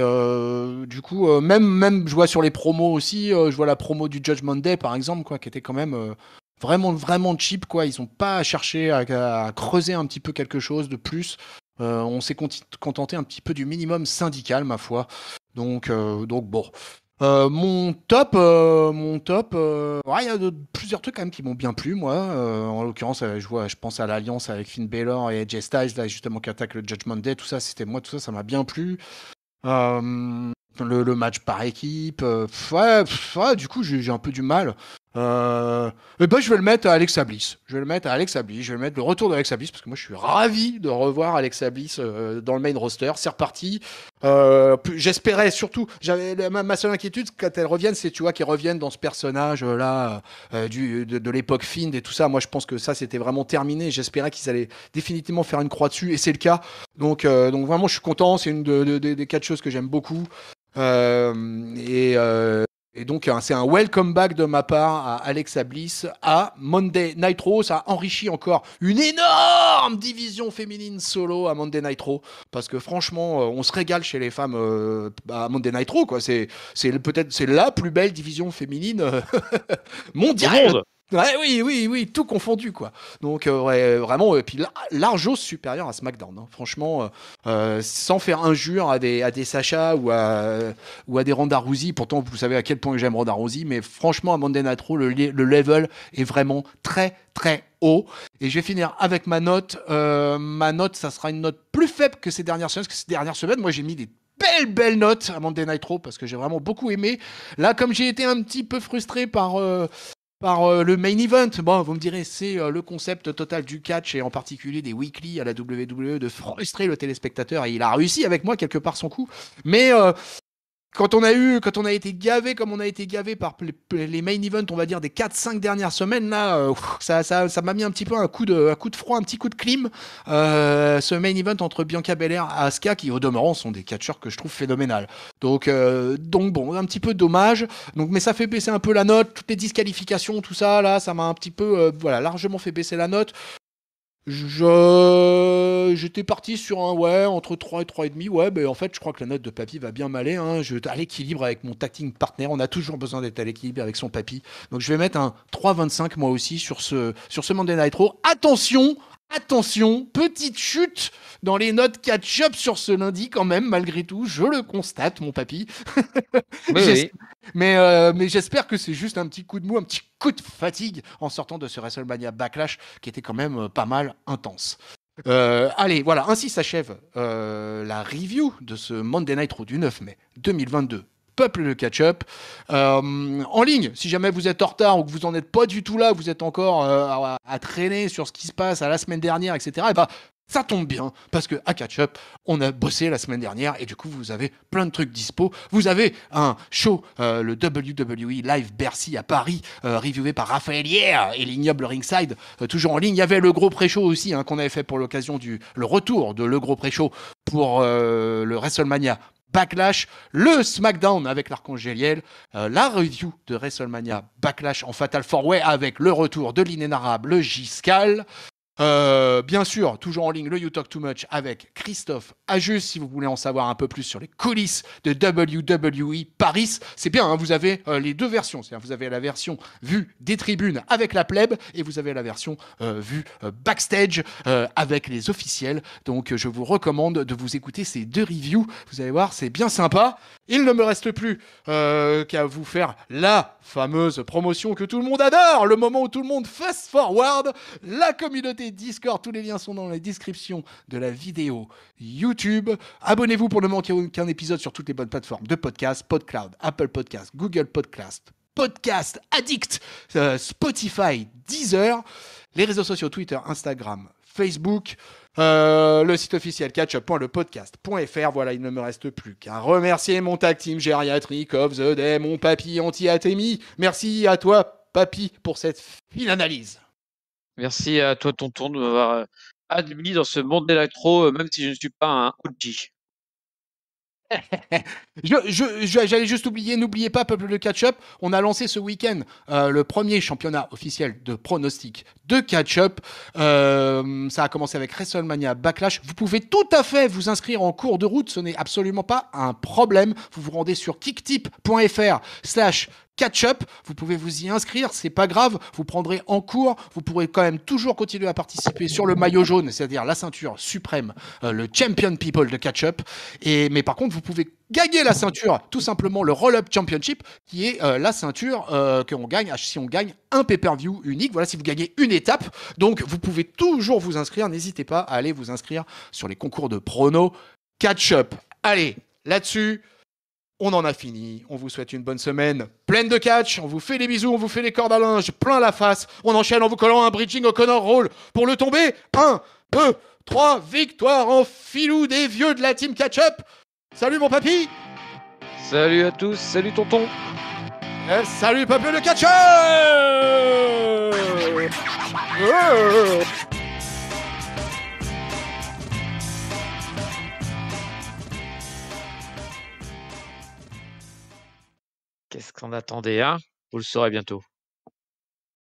du coup, même je vois sur les promos aussi, je vois la promo du Judgment Day par exemple, quoi, qui était quand même vraiment cheap, quoi. Ils ont pas cherché à creuser un petit peu quelque chose de plus. On s'est contenté un petit peu du minimum syndical, ma foi. Donc bon. Mon top, ouais, il y a plusieurs trucs quand même qui m'ont bien plu, moi. En l'occurrence, je pense à l'alliance avec Finn Balor et AJ Styles, là, justement, qui attaque le Judgment Day. Tout ça, ça m'a bien plu. Le match par équipe, ouais, du coup, j'ai un peu du mal. Et ben, je vais le mettre à Alexa Bliss. Je vais le mettre le retour d'Alexa Bliss parce que moi, je suis ravi de revoir Alexa Bliss dans le main roster. C'est reparti. J'espérais surtout, ma seule inquiétude quand elle revienne, c'est tu vois qu'elle revienne dans ce personnage là de l'époque Fiend et tout ça. Moi, je pense que ça, c'était vraiment terminé. J'espérais qu'ils allaient définitivement faire une croix dessus et c'est le cas. Donc vraiment, je suis content. C'est une des 4 choses que j'aime beaucoup. Et donc, c'est un welcome back de ma part à Alexa Bliss à Monday Nitro. Ça a enrichi encore une énorme division féminine solo à Monday Nitro. Parce que franchement, on se régale chez les femmes à Monday Nitro, quoi. Peut-être c'est la plus belle division féminine mondiale. Au monde. Ouais, oui, tout confondu, quoi. Donc, ouais, vraiment, et puis largement supérieur à SmackDown, hein. Franchement, sans faire injure à des Sacha ou à des Ronda Rousey. Pourtant, vous savez à quel point j'aime Ronda Rousey, mais franchement, à Monday Night Raw, le level est vraiment très, très haut. Et je vais finir avec ma note. Ma note, ça sera une note plus faible que ces dernières semaines, parce que ces dernières semaines, moi, j'ai mis des belles notes à Monday Night Raw parce que j'ai vraiment beaucoup aimé. Là, comme j'ai été un petit peu frustré par le main event. Bon, vous me direz, c'est le concept total du catch et en particulier des weekly à la WWE de frustrer le téléspectateur et il a réussi avec moi quelque part son coup. Mais quand on a été gavé comme on a été gavé par les main events, on va dire des 4-5 dernières semaines, là, ça m'a mis un petit peu un coup de froid, un petit coup de clim. Ce main event entre Bianca Belair et Asuka, qui au demeurant sont des catcheurs que je trouve phénoménales. Donc bon, un petit peu dommage. Donc, mais ça fait baisser un peu la note, toutes les disqualifications, tout ça, là, ça m'a un petit peu, largement fait baisser la note. J'étais parti sur un ouais entre 3 et 3,5. Ouais, mais en fait, je crois que la note de Papy va bien m'aller, hein. Je vais à l'équilibre avec mon tacting partner. On a toujours besoin d'être à l'équilibre avec son Papy. Donc je vais mettre un 3,25 moi aussi sur ce Monday Night Raw. Attention, petite chute dans les notes catch-up sur ce lundi quand même, malgré tout. Je le constate, mon Papy. Oui. Mais j'espère que c'est juste un petit coup de mou, un petit coup de fatigue en sortant de ce WrestleMania Backlash qui était quand même pas mal intense. Allez, voilà, ainsi s'achève la review de ce Monday Night Raw du 9 mai 2022. Peuple le catch-up. En ligne, si jamais vous êtes en retard ou que vous n'en êtes pas du tout là, vous êtes encore à traîner sur ce qui se passe à la semaine dernière, etc., et bah, ça tombe bien, parce que à Catch-Up, on a bossé la semaine dernière, et du coup, vous avez plein de trucs dispo. Vous avez un show, le WWE Live Bercy à Paris, reviewé par Raphaël Hier et l'ignoble Ringside, toujours en ligne. Il y avait le gros pré-show aussi, hein, qu'on avait fait pour l'occasion le retour de le gros pré-show pour le WrestleMania Backlash, le SmackDown avec l'Archange Géliel, la review de WrestleMania Backlash en Fatal 4-Way avec le retour de l'inénarrable J-Scal. Bien sûr, toujours en ligne, le You Talk Too Much avec Christophe Ajus. Si vous voulez en savoir un peu plus sur les coulisses de WWE Paris, c'est bien, hein, vous avez les deux versions. C'est-à-dire, vous avez la version vue des tribunes avec la plèbe et vous avez la version vue backstage avec les officiels. Donc, je vous recommande de vous écouter ces deux reviews. Vous allez voir, c'est bien sympa. Il ne me reste plus qu'à vous faire la fameuse promotion que tout le monde adore, le moment où tout le monde fast forward, la communauté Discord, tous les liens sont dans la description de la vidéo YouTube. Abonnez-vous pour ne manquer aucun épisode sur toutes les bonnes plateformes de podcast, PodCloud, Apple Podcast, Google Podcast, Podcast Addict, Spotify, Deezer, les réseaux sociaux Twitter, Instagram, Facebook, le site officiel catchup.lepodcast.fr. Voilà, il ne me reste plus qu'à remercier mon tag team gériatrique of the day, mon papy anti-atémie. Merci à toi, papy, pour cette fine analyse. Merci à toi, tonton, de m'avoir admis dans ce monde d'électro, même si je ne suis pas un OG. J'allais juste oublier, n'oubliez pas, peuple de catch-up, on a lancé ce week-end le premier championnat officiel de pronostic de catch-up. Ça a commencé avec WrestleMania Backlash. Vous pouvez tout à fait vous inscrire en cours de route, ce n'est absolument pas un problème. Vous vous rendez sur kicktip.fr/catch-up. Vous pouvez vous y inscrire, c'est pas grave. Vous prendrez en cours. Vous pourrez quand même toujours continuer à participer sur le maillot jaune, c'est-à-dire la ceinture suprême, le Champion People de catch-up. Mais par contre, vous pouvez gagner la ceinture, tout simplement le Roll-Up Championship, qui est la ceinture qu'on gagne si on gagne un pay-per-view unique. Voilà, si vous gagnez une étape. Donc, vous pouvez toujours vous inscrire. N'hésitez pas à aller vous inscrire sur les concours de prono catch-up. Allez, là-dessus, on en a fini. On vous souhaite une bonne semaine pleine de catch. On vous fait des bisous, on vous fait des cordes à linge plein la face. On enchaîne en vous collant un bridging O'Connor roll pour le tomber. 1, 2, 3, victoire en filou des vieux de la team catch-up. Salut mon papy. Salut à tous, salut tonton. Salut peuple de catch-up. Qu'est-ce qu'on attendait, hein? Vous le saurez bientôt.